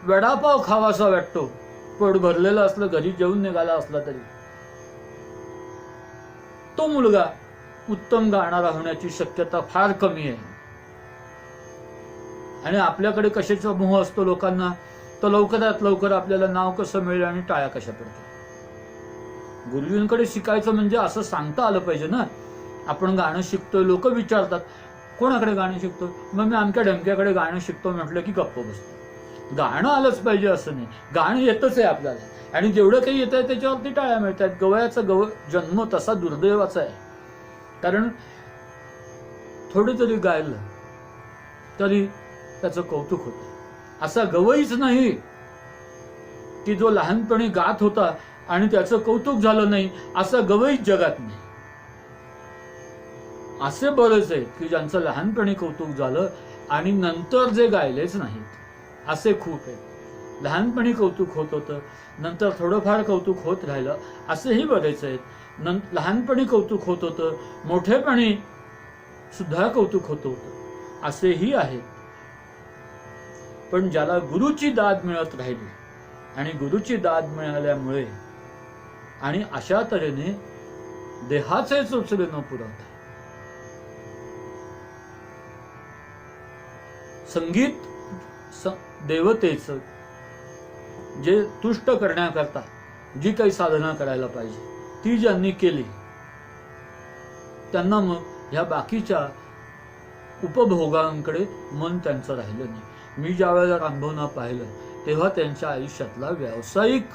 वडापाव खावासा वाटतो, पोट भरलेलं असलं, घरी जेवून निघाला असला तरी, तो मुलगा उत्तम गाणारा होण्याची शक्यता फार कमी आहे. आणि आपल्याकडे कशाचा मोह असतो लोकांना, तर लवकरात लवकर आपल्याला नाव कसं मिळेल आणि टाळ्या कशा पडतात. गुरुजींकडे शिकायचं म्हणजे असं सांगता आलं पाहिजे ना. आपण गाणं शिकतोय, लोक विचारतात कोणाकडे गाणं शिकतो, मग मी आमच्या ढमक्याकडे गाणं शिकतो म्हटलं की गप्प बसतो. गाणं आलंच पाहिजे असं नाही. गाणं येतच आहे आपल्याला, आणि जेवढं काही येत आहे त्याच्यावरती टाळ्या मिळतात. गवयाचा जन्म तसा दुर्दैवाचा आहे. कारण थोडं जरी गायलं तरी त्याचं कौतुक होतं. असा गवईच नाही की जो लहानपणी गात होता आणि त्याचं कौतुक झालं नाही, असं गवईच जगात नाही. असे बरेच आहेत की ज्यांचं लहानपणी कौतुक झालं आणि नंतर जे गायलेच नाहीत. असे खूप आहेत. लहानपणी कौतुक होत होतं, नंतर थोडंफार कौतुक होत राहिलं, असेही बरेच आहेत. लहानपणी कौतुक होत होतं, मोठेपणी सुद्धा कौतुक होत होतं, असेही आहेत. पण ज्याला गुरुची दाद मिळत राहिली, आणि गुरुची दाद मिळाल्यामुळे आणि अशा तऱ्हेने देहाचे चोचले न पुरवता संगीत देवतेचं जे तुष्ट करण्याकरता जी काही साधना करायला पाहिजे ती ज्यांनी केली, त्यांना मग ह्या बाकीच्या उपभोगांकडे मन त्यांचं राहिलं नाही. मी ज्या वेळेला रामभाऊंना पाहिलं तेव्हा त्यांच्या आयुष्यातला व्यावसायिक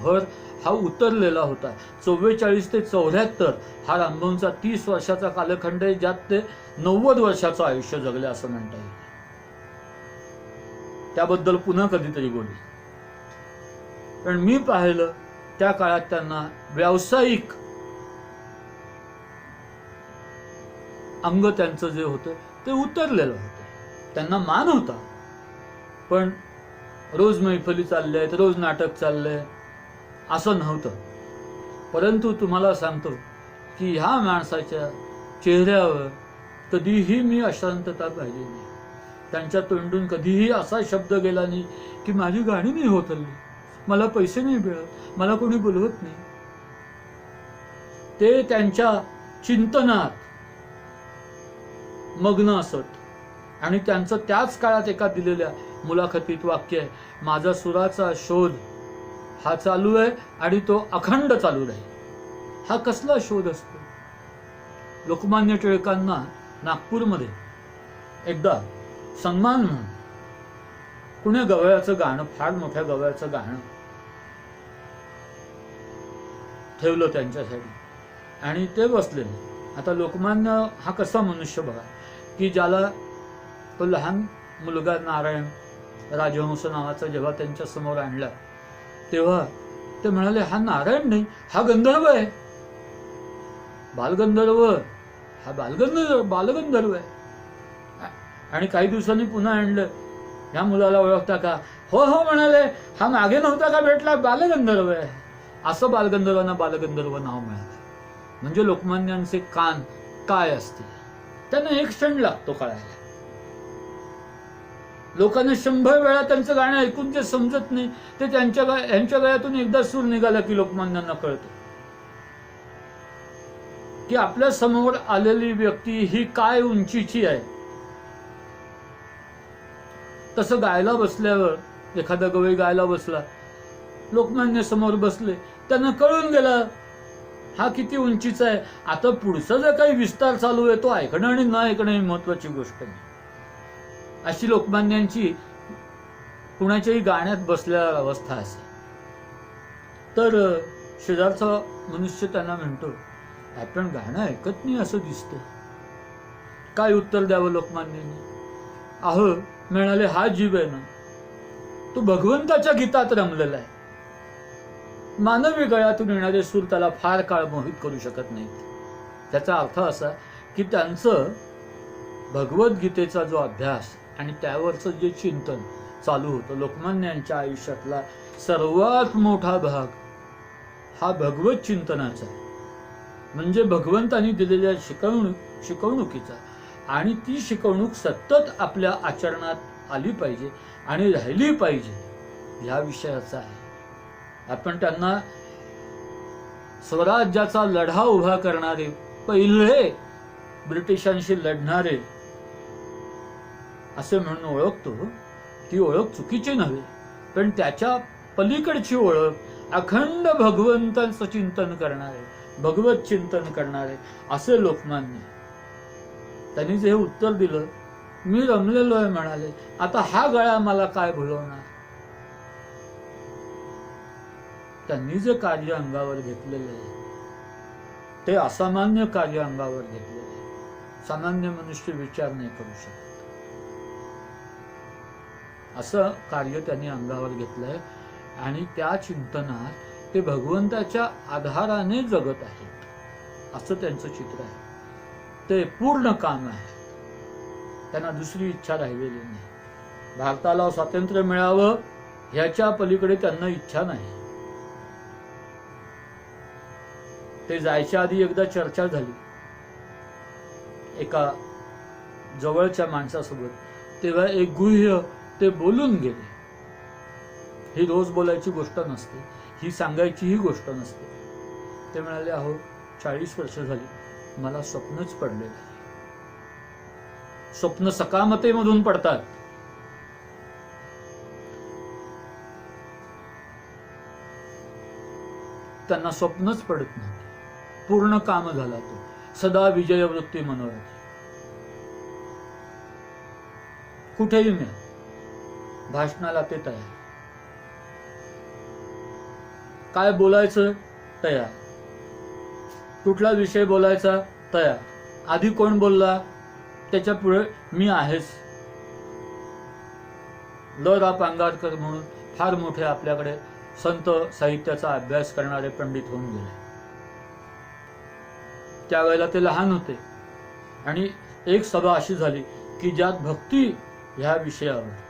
भर हा उतरलेला होता. 44 ते 74 हा रामभाऊंचा 30 वर्षाचा कालखंड आहे, ज्यात ते 90 वर्षाचं आयुष्य जगले असं म्हणता येईल. त्याबद्दल पुन्हा कधीतरी बोलू. पण मी पाहिलं त्या काळात त्यांना व्यावसायिक अंग त्यांचं जे होतं ते उतरलेलं होतं. त्यांना मान होता, पण रोज मैफली चालल्या आहेत, रोज नाटक चाललंय असं नव्हतं. परंतु तुम्हाला सांगतो की ह्या माणसाच्या चेहऱ्यावर कधीही मी अशांतता पाहिली नाही. त्यांच्या तोंडून कधीही असा शब्द गेला नाही की माझी गाणी नाही होत हल्ली, मला पैसे नाही मिळत, मला कोणी बोलवत नाही. ते त्यांच्या चिंतनात मग्न असत. आणि त्यांचं त्याच काळात एका दिलेल्या मुलाखतीत वाक्य आहे, माझा सुराचा शोध हा चालू आहे आणि तो अखंड चालू राहील. हा कसला शोध असतो? लोकमान्य टिळकांना नागपूरमध्ये एकदा सन्मान म्हणून कुण्या गवयाचं गाणं, फार मोठ्या गवयाचं गाणं ठेवलं त्यांच्यासाठी आणि ते बसलेले. आता लोकमान्य हा कसा मनुष्य बघा, की ज्याला तो लहान मुलगा नारायण राजहंस नावाचा जेव्हा त्यांच्या समोर आणला तेव्हा ते म्हणाले, हा नारायण नाही, हा गंधर्व आहे, बालगंधर्व, हा बालगंधर्व आहे. आणि काही दिवसांनी पुन्हा आणलं, ह्या मुलाला ओळखता का? हो हो म्हणाले, हा मागे नव्हता का भेटला, बालगंधर्व आहे. असं बालगंधर्वांना बालगंधर्व नाव मिळालं. म्हणजे लोकमान्यांचे कान काय असतील, त्यांना एक क्षण लागतो कळायला. लोकांना 100 वेळा त्यांचं गाणं ऐकून जे समजत नाही ते यांच्या गळ्यातून एकदा सूर निघाला की लोकमान्यांना कळतं की आपल्या समोर आलेली व्यक्ती ही काय उंचीची आहे. तसं गायला बसल्यावर एखादा गवई गायला बसला, लोकमान्य समोर बसले, त्यांना कळून गेलं हा किती उंचीचा आहे. आता पुढचा जो काही विस्तार चालू आहे तो ऐकणं आणि न ऐकणं ही महत्वाची गोष्ट नाही. अशी लोकमान्यांची कुणाच्याही गाण्यात बसल्यावर अवस्था असे. तर शेजारचा मनुष्य त्यांना म्हणतो, आपण गाणं ऐकत नाही असं दिसतं. काय उत्तर द्यावं लोकमान्यांनी? अहो म्हणाले, हा जीव आहे ना, तो भगवंताच्या गीतात रमलेला आहे. मानवी गळ्यातून येणारे सूर त्याला फार काळ मोहित करू शकत नाहीत. त्याचा अर्थ असा की त्यांचं भगवद्गीतेचा जो अभ्यास आणि त्यावरचं जे चिंतन चालू होतं, लोकमान्यांच्या आयुष्यातला सर्वात मोठा भाग हा भगवत चिंतनाचा, म्हणजे भगवंतांनी दिलेल्या शिकवणुकीचा, आणि ती शिकवणूक सतत आपल्या आचरणात आली पाहिजे आणि राहिली पाहिजे या विषयाचा आहे. आपण त्यांना स्वराज्याचा लढा उभा करणारे, पहिले ब्रिटिशांशी लढणारे असे म्हणून ओळखतो. ती ओळख चुकीची नव्हे, पण त्याच्या पलीकडची ओळख अखंड भगवंतांचं चिंतन करणारे, भगवत चिंतन करणारे असे लोकमान्य. त्यांनी जे उत्तर दिलं, मी रमलेलो आहे म्हणाले, आता हा गळा मला काय भुलवणार. त्यांनी जे कार्य अंगावर घेतलेलं आहे ते असामान्य कार्य अंगावर घेतलेलं आहे. सामान्य मनुष्य विचार नाही करू शकत असं कार्य त्यांनी अंगावर घेतलंय, आणि त्या चिंतनात ते भगवंताच्या आधाराने जगत आहेत असं त्यांचं चित्र आहे. ते पूर्ण काम आहे, त्यांना दुसरी इच्छा राहिलेली नाही. भारताला स्वातंत्र्य मिळावं ह्याच्या पलीकडे त्यांना इच्छा नाही. ते जायच्या आधी एकदा चर्चा झाली एका जवळच्या माणसासोबत, तेव्हा एक गुह्य ते बोलून गेले. ही रोज बोलायची गोष्ट नसते, ही सांगायची ही गोष्ट नसते. ते म्हणाले, अहो 40 वर्ष झाली मला स्वप्नच पडलेलं आहे. स्वप्न सकामतेमधून पडतात. त्यांना स्वप्नच पडत नाही. पूर्ण काम झाला तो. सदा विजय वृत्ती मनोरथ. कुठेही मिळा, भाषणाला ते तयार, काय बोलायचं तयार, कुठला विषय बोलायचा तयार, आधी कोण बोलला त्याच्या पुढे मी आहेच. ल रा पांगारकर म्हणून फार मोठे आपल्याकडे संत साहित्याचा अभ्यास करणारे पंडित होऊन गेले. त्यावेळेला ते लहान होते, आणि एक सभा अशी झाली की ज्यात भक्ती ह्या विषयावर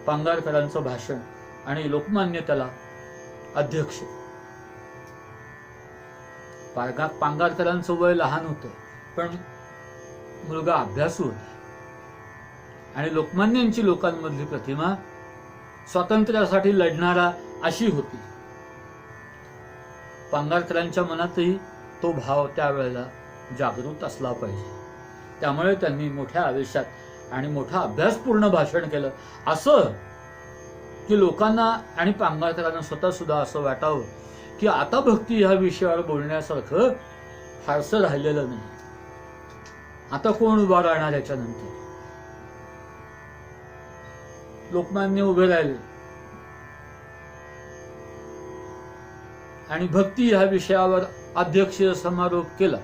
पांगारकरांचं भाषण, आणि लोकमान्य त्याला अध्यक्ष. पांगारकरांचं वय लहान होतं, पण मुलगा अभ्यासू होता, आणि लोकमान्यांची लोकांमधली प्रतिमा स्वातंत्र्यासाठी लढणारा अशी होती. पांगारकरांच्या मनातही तो भाव त्यावेळेला जागृत असला पाहिजे. त्यामुळे त्यांनी मोठ्या आवेशात आणि मोठा अभ्यासपूर्ण भाषण केलं, असं की लोकांना आणि पांगारकरांना स्वतः सुद्धा असं वाटावं की आता भक्ती ह्या विषयावर बोलण्यासारखं फारसं राहिलेलं नाही. आता कोण उभा राहणार याच्यानंतर. लोकमान्य उभे राहिले आणि भक्ती ह्या विषयावर अध्यक्षीय समारोप केला,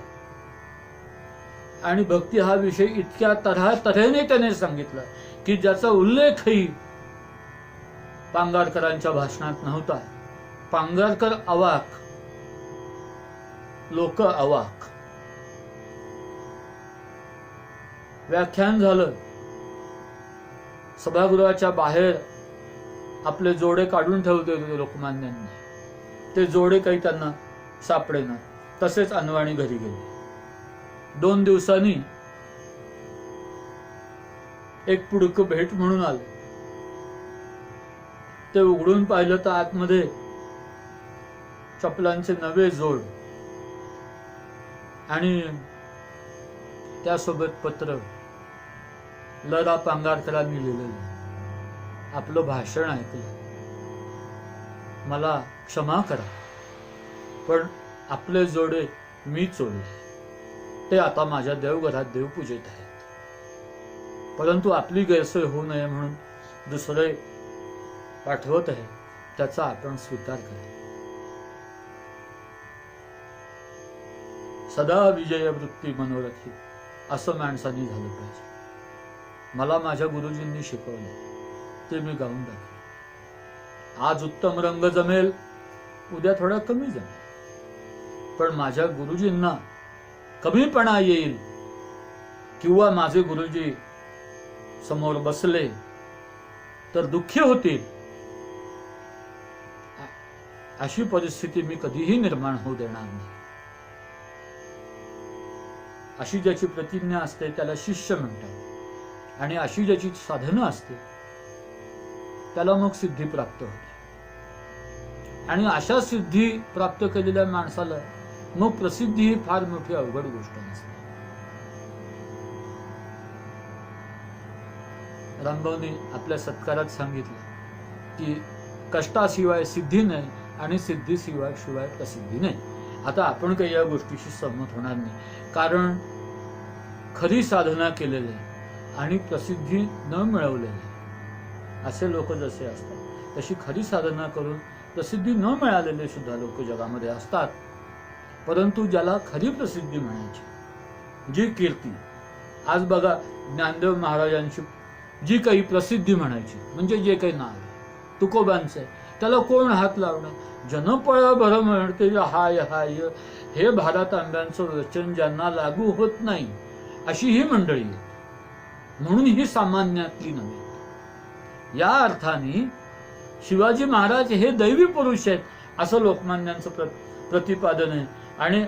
आणि भक्ती हा विषय इतक्या तऱ्हेने त्याने सांगितला की ज्याचा उल्लेखही पांगारकरांच्या भाषणात नव्हता. पांगारकर अवाक, लोक अवाक. व्याख्यान झालं. सभागृहाच्या बाहेर आपले जोडे काढून ठेवले होते लोकमान्यांनी. ते जोडे काही त्यांना सापडेना, तसेच अनवाणी घरी गेले. 2 दिवसांनी एक पुडक भेट म्हणून आलं. ते उघडून पाहिलं तर आतमध्ये चपलांचे नवे जोड, आणि त्यासोबत पत्र. ल रा पांगारकरांनी लिहिलेलं. आपलं भाषण ऐकलं, मला क्षमा करा, पण आपले जोडे मी चोरले. ते आता माझ्या देवघरात देवपूजेत आहेत. परंतु आपली गैरसोय होऊ नये म्हणून दुसरे पाठवत आहे त्याचा आपण स्वीकार करा. सदा विजय वृत्ती मनोरथी असं माणसांनी झालं पाहिजे. मला माझ्या गुरुजींनी शिकवलं ते मी गाऊन दाखवलं. आज उत्तम रंग जमेल, उद्या थोडा कमी जमेल, पण माझ्या गुरुजींना कमीपणा येईल किंवा माझे गुरुजी समोर बसले तर दुःखी होतील, अशी परिस्थिती मी कधीही निर्माण होऊ देणार नाही. अशी ज्याची प्रतिज्ञा असते त्याला शिष्य म्हणतात, आणि अशी ज्याची साधना असते त्याला मग सिद्धी प्राप्त होते. आणि अशा सिद्धी प्राप्त केलेल्या माणसाला मग प्रसिद्धी ही फार मोठी अवघड गोष्ट नसते. रामभाऊनी आपल्या सत्कारात सांगितलं की कष्टाशिवाय सिद्धी नाही आणि सिद्धीशिवाय प्रसिद्धी नाही. आता आपण काही या गोष्टीशी सहमत होणार नाही, कारण खरी साधना केलेले आणि प्रसिद्धी न मिळवलेले असे लोक जसे असतात तशी खरी साधना करून प्रसिद्धी न मिळालेले सुद्धा लोक जगामध्ये असतात. परंतु ज्याला खरी प्रसिद्धी म्हणायची, जी कीर्ती, आज बघा ज्ञानदेव महाराजांची जी काही प्रसिद्धी म्हणायची म्हणजे जे काही नाव तुकोबांचे, त्याला कोण हात लावणार? जनपळ भर म्हणते हाय हाय, हे भारत आंब्यांचं वचन ज्यांना लागू होत नाही अशी ही मंडळी आहे. म्हणून ही सामान्यातली नव्हे. या अर्थाने शिवाजी महाराज हे दैवी पुरुष आहेत असं लोकमान्यांचं प्रतिपादन आहे. आणि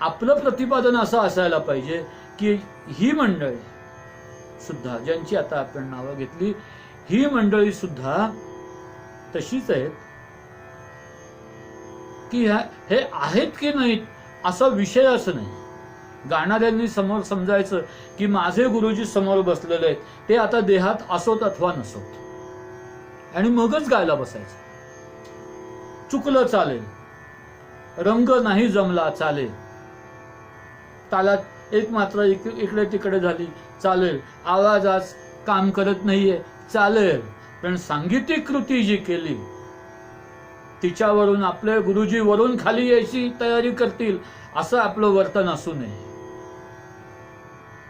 आपलं प्रतिपादन असं असायला पाहिजे की ही मंडळी सुद्धा, ज्यांची आता आपण नावं घेतली, ही मंडळी सुद्धा तशीच आहेत की हे आहेत की नाहीत असा विषय असं नाही. गाणाऱ्यांनी समोर समजायचं की माझे गुरुजी समोर बसलेले आहेत, ते आता देहात असोत अथवा नसोत, आणि मगच गायला बसायचं. चुकलं चालेल, रंग नाही जमला चालेल, तालात एक मात्रा इकडे तिकडे झाली चालेल, आवाज आज काम करत नाहीये चालेल, पण सांगीतिक कृती जी केली तिच्यावरून आपले गुरुजी वरून खाली यायची तयारी करतील असं आपलं वर्तन असू नये.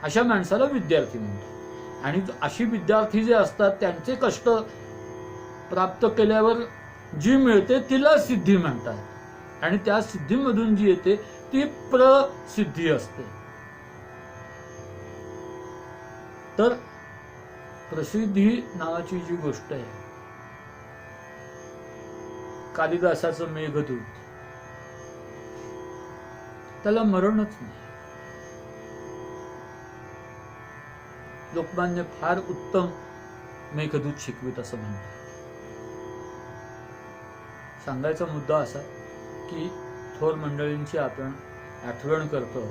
अशा माणसाला विद्यार्थी म्हणतात. आणि अशी विद्यार्थी जे असतात त्यांचे कष्ट प्राप्त केल्यावर जी मिळते तिला सिद्धी म्हणतात, आणि त्या सिद्धीमधून जी येते ती प्रसिद्धी असते. तर प्रसिद्धी नावाची जी गोष्ट आहे, कालिदासाचं मेघदूत, त्याला मरणच नाही. लोकमान्य फार उत्तम मेघदूत शिकवित असं म्हणतात. सांगायचा मुद्दा असा की थोर मंडळींची आपण आठवण करतो,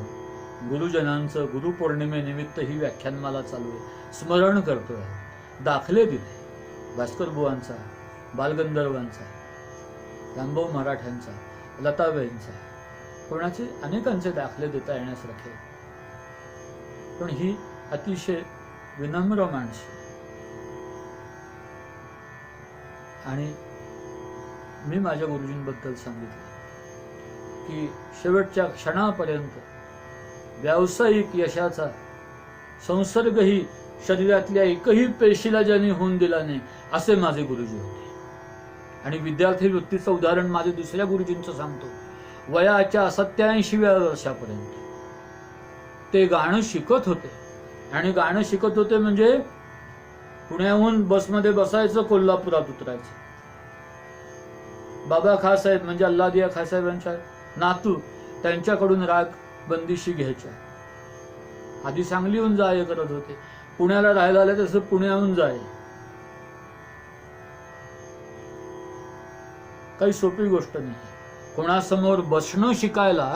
गुरुजनांचं गुरुपौर्णिमेनिमित्त ही व्याख्यानमाला चालू आहे, स्मरण करतोय, दाखले दिले भास्कर बुवांचा, बालगंधर्वांचा, रामभाऊ मराठ्यांचा, लताबाईंचा, कोणाचे अनेकांचे दाखले देता येण्यासारखे. पण ही अतिशय विनम्र माणसे, आणि मी माझ्या गुरुजींबद्दल सांगितलं की शेवटच्या क्षणापर्यंत व्यावसायिक यशाचा संसर्गही शरीरातल्या एकही पेशीला ज्यांनी होऊन दिला नाही असे माझे गुरुजी होते. आणि विद्यार्थी वृत्तीचं उदाहरण माझे दुसऱ्या गुरुजींचं सांगतो. वयाच्या 87व्या वर्षापर्यंत ते गाणं शिकत होते, आणि गाणं शिकत होते म्हणजे पुण्याहून बसमध्ये बसायचं, कोल्हापुरात उतरायचं. बाबा खासाहेब म्हणजे अल्लादिया खासाहेबांच्या नातू, त्यांच्याकडून राग बंदिशी घ्यायच्या. आधी सांगलीहून जाय करत होते, पुण्याला राहायला आले तसं पुण्याहून जाय. काही सोपी गोष्ट नाही. कोणासमोर बसणं शिकायला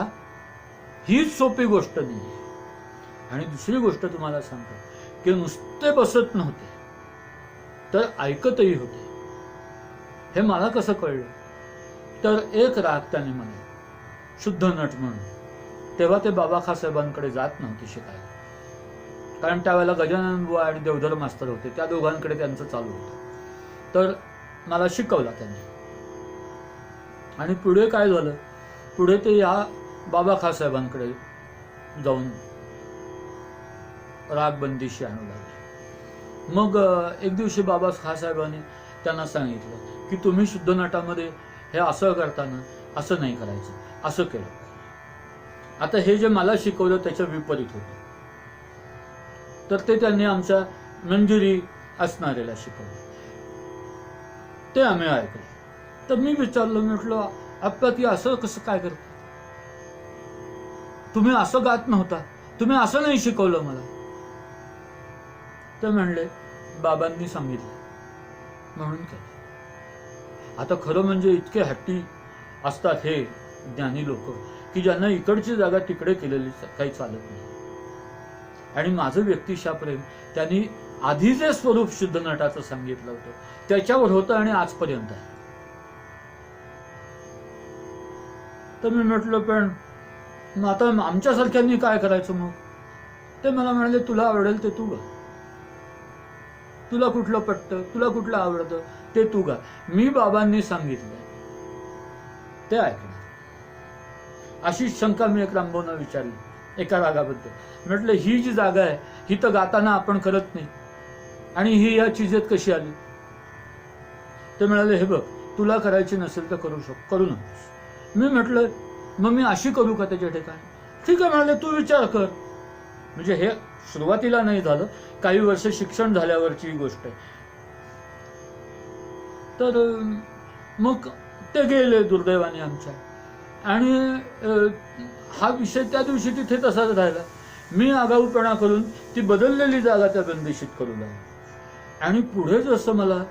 हीच सोपी गोष्ट नाही. आणि दुसरी गोष्ट तुम्हाला सांगतो की नुसते बसत नव्हते तर ऐकतही होते. हे मला कसं कळलं तर एक राग त्याने मला शुद्ध नट म्हणून, तेव्हा ते बाबा खासाहेबांकडे जात नव्हते शिकायला, कारण त्यावेळेला गजानन बुवा आणि देवधर मास्तर होते, त्या दोघांकडे त्यांचं चालू होतं. तर मला शिकवला त्यांनी. आणि पुढे काय झालं, पुढे ते या बाबा खासाहेबांकडे जाऊन राग बंदिशी आणू लागले. मग एक दिवशी बाबा खासाहेबांनी त्यांना सांगितलं की तुम्ही शुद्ध नटामध्ये हे असं करताना असं नाही करायचं, असं केलं. आता हे जे मला शिकवलं त्याच्या विपरीत होतं, तर ते त्यांनी आमच्या मंजुरी असणाऱ्याला शिकवलं. ते आम्ही ऐकलं. तर मी विचारलं, म्हटलं आप्पा ती असं कसं काय करते, तुम्ही असं गात नव्हता, तुम्ही असं नाही शिकवलं मला. ते म्हणले बाबांनी सांगितलं म्हणून केलं. आता खरं म्हणजे इतके हट्टी असतात हे ज्ञानी लोक की ज्यांना इकडची जागा तिकडे केलेली काही चालत नाही. आणि माझं व्यक्तिशा प्रेम त्यांनी आधी जे स्वरूप शुद्ध नटाचं सांगितलं होतं त्याच्यावर होतं आणि आजपर्यंत आहे. तर मी म्हटलं पण मग आता आमच्यासारख्यांनी काय करायचं मग. ते मला म्हणाले तुला आवडेल ते तू गा, तुला कुठलं पटतं, तुला कुठलं आवडतं ते तू गा, मी बाबांनी सांगितलंय ते ऐकणार. अशी शंका मी एक रामभाऊंना विचारली एका रागाबद्दल. म्हटलं ही जी जागा आहे ही तर गाताना आपण करत नाही आणि ही या चिजेत कशी आली. ते म्हणाले हे बघ तुला करायची नसेल तर करू नकोस. मी म्हटलं मग मी अशी करू का त्याच्या ठिकाणी. ठीक आहे म्हणाले तू विचार कर. म्हणजे हे सुरुवातीला नाही झालं, काही वर्ष शिक्षण झाल्यावरची गोष्ट आहे. तर मग ते गेले दुर्दैवाने आमच्या. आणि हा विषय त्या दिवशी तिथे तसाच राहिला. मी आगाऊपणा करून ती बदललेली जागा त्या बंदिशीत करू लागलो. आणि पुढे जसं मला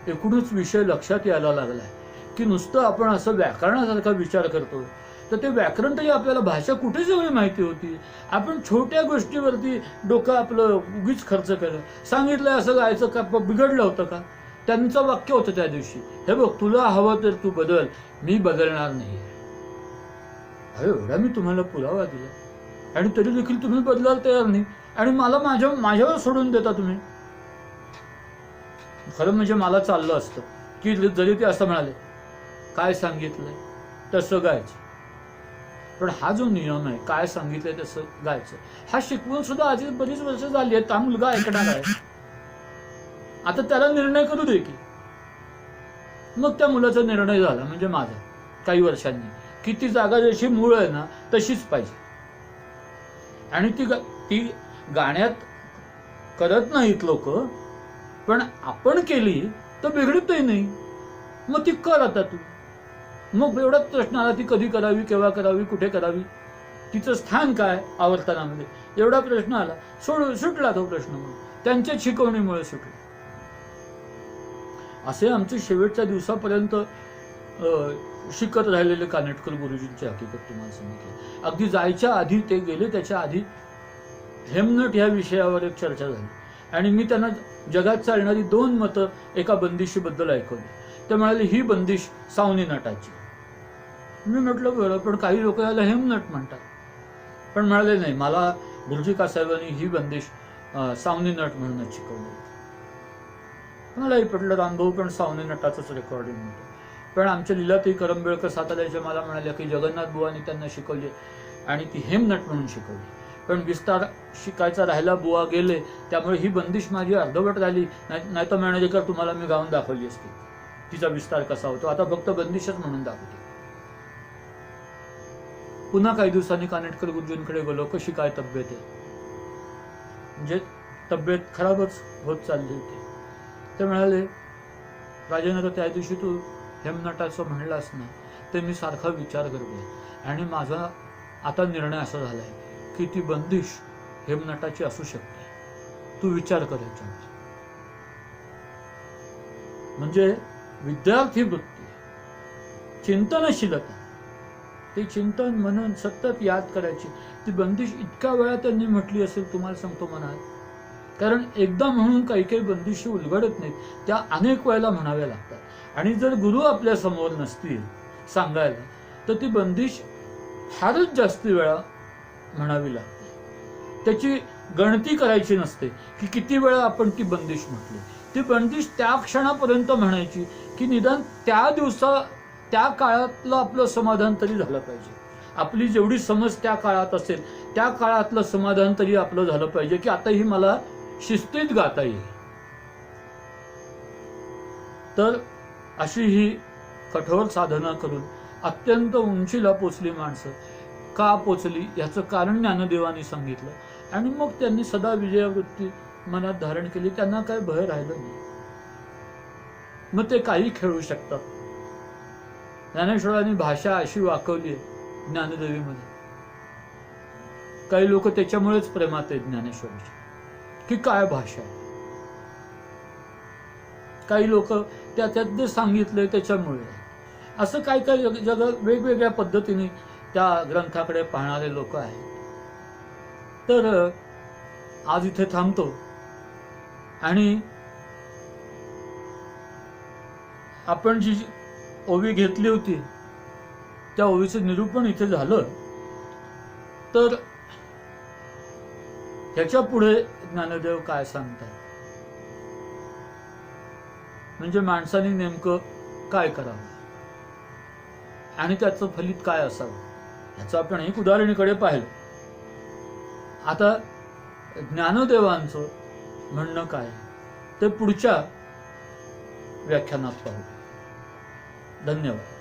एकूणच विषय लक्षात यायला लागलाय की नुसतं आपण असं व्याकरणासारखा विचार करतो, तर ते व्याकरण तरी आपल्याला भाषा कुठे सगळी माहिती होती. आपण छोट्या गोष्टीवरती डोकं आपलं उगीच खर्च केलं. सांगितलं असं गायचं का, बिघडलं होतं का. त्यांचं वाक्य होतं त्या दिवशी, हे बघ तुला हवं तर तू बदल, मी बदलणार नाही. अरे एवढा मी तुम्हाला पुरावा दिला आणि तरी देखील तुम्ही बदलायला तयार नाही आणि मला माझ्यावर सोडून देता तुम्ही. खरं म्हणजे मला चाललं असतं की जरी ते असं म्हणाले काय सांगितलंय तसं गायचं, पण हा जो नियम आहे काय सांगितलंय तसं गायचं, हा शिकवून सुद्धा आधी बरीच वर्ष झाली आहेत. हा मुलगा ऐकणार आहे, आता त्याला निर्णय करू दे की. मग त्या मुलाचा निर्णय झाला म्हणजे माझा काही वर्षांनी की ती जागा जशी मूळ आहे ना तशीच पाहिजे. आणि ती गाण्यात करत नाहीत लोक, पण आपण केली तर बिघडतही नाही. मग ती कर आता तू. मग एवढाच प्रश्न आला ती कधी करावी, केव्हा करावी, कुठे करावी, तिचं स्थान काय आवर्तनामध्ये, एवढा प्रश्न आला. सुटला तो प्रश्न. मग त्यांच्या शिकवणीमुळे सुटला. असे आमचे शेवटच्या दिवसापर्यंत शिकत राहिलेले कानेटकर गुरुजींची हकीकत तुम्हाला सांगितली. अगदी जायच्या आधी ते गेले त्याच्या आधी हेमनट ह्या विषयावर एक चर्चा झाली आणि मी त्यांना जगात चालणारी 2 मतं एका बंदिशीबद्दल ऐकवली. ते म्हणाले ही बंदिश सावनी नटाची. मी म्हटलं बरं, पण काही लोक याला हेमनट म्हणतात. पण म्हणाले नाही, मला गुरुजी कासाहेबांनी ही बंदिश सावनी नट म्हणूनच शिकवली. मलाही पटलं. रामभाऊ पण सावनी नटाचंच रेकॉर्डिंग होतं. पण आमच्या लीलाताई करंबेळकर साताऱ्याच्या मला म्हणाल्या की जगन्नाथ बुवांनी त्यांना शिकवली आणि ती हेमनट म्हणून शिकवली. पण विस्तार शिकायचा राहिला, बुवा गेले, त्यामुळे ही बंदिश माझी अर्धवट राहिली. नाही तर म्हणाले का तुम्हाला मी गाऊन दाखवली असती तिचा विस्तार कसा होतो. आता फक्त बंदिशच म्हणून दाखवते. पुन्हा काही दिवसांनी कानेटकर गुरुजींकडे गेलो, कशी काय तब्येत आहे. म्हणजे तब्येत खराबच होत चालली होती. ते म्हणाले राजेंद्र त्या दिवशी तू हेमनटाचं म्हणलास ना, ते मी सारखा विचार करतोय आणि माझा आता निर्णय असा झालाय की ती बंदिश हेमनटाची असू शकते. तू विचार कर याच्यावर. म्हणजे विद्यार्थी वृत्ती, चिंतनशीलता, ते चिंतन मनन सतत याद करायची. ती बंदिश इतक्या वेळा त्यांनी म्हटली असेल तुम्हाला सांगतो मनात. कारण एकदा म्हणून काही काही बंदिशी उलगडत नाहीत, त्या अनेक वेळेला म्हणाव्या लागतात. आणि जर गुरु आपल्या समोर नसतील सांगायला तर ती बंदिश फारच जास्त वेळा म्हणावी लागते. त्याची गणती करायची नसते की किती वेळा आपण ती बंदिश म्हटली. ती बंदिश त्या क्षणापर्यंत म्हणायची की निदान त्या काळातलं आपलं समाधान तरी झालं पाहिजे. आपली जेवढी समज त्या काळात असेल त्या काळातलं समाधान तरी आपलं झालं पाहिजे की आता ही मला शिस्तीत गाता येईल. तर अशी ही कठोर साधना करून अत्यंत उंचीला पोचली माणसं. का पोचली याचं कारण ज्ञानदेवांनी सांगितलं आणि मग त्यांनी सदा विजयावृत्ती मनात धारण केली. त्यांना काय भय राहिलं नाही. मग ते काही खेळू शकतात. ज्ञानेश्वरांनी भाषा अशी वाकवली आहे ज्ञानदेवीमध्ये. काही लोक त्याच्यामुळेच प्रेमात आहेत ज्ञानेश्वराच्या की काय भाषा आहे. काही लोक त्याच्यात जे सांगितलंय त्याच्यामुळे. असं काय काय जग वेगवेगळ्या पद्धतीने त्या ग्रंथाकडे पाहणारे लोक आहेत. तर आज इथे थांबतो आणि आपण जी ओवी घेतली होती त्या ओवीचं निरूपण इथे झालं. तर ह्याच्या पुढे ज्ञानदेव काय सांगतात, म्हणजे माणसाने नेमकं काय करावं आणि त्याचं फलित काय असावं ह्याचं आपण एक उदाहरणीकडे पाहिलं. आता ज्ञानदेवांचं म्हणणं काय ते पुढच्या व्याख्यानात पाहू. धन्यवाद.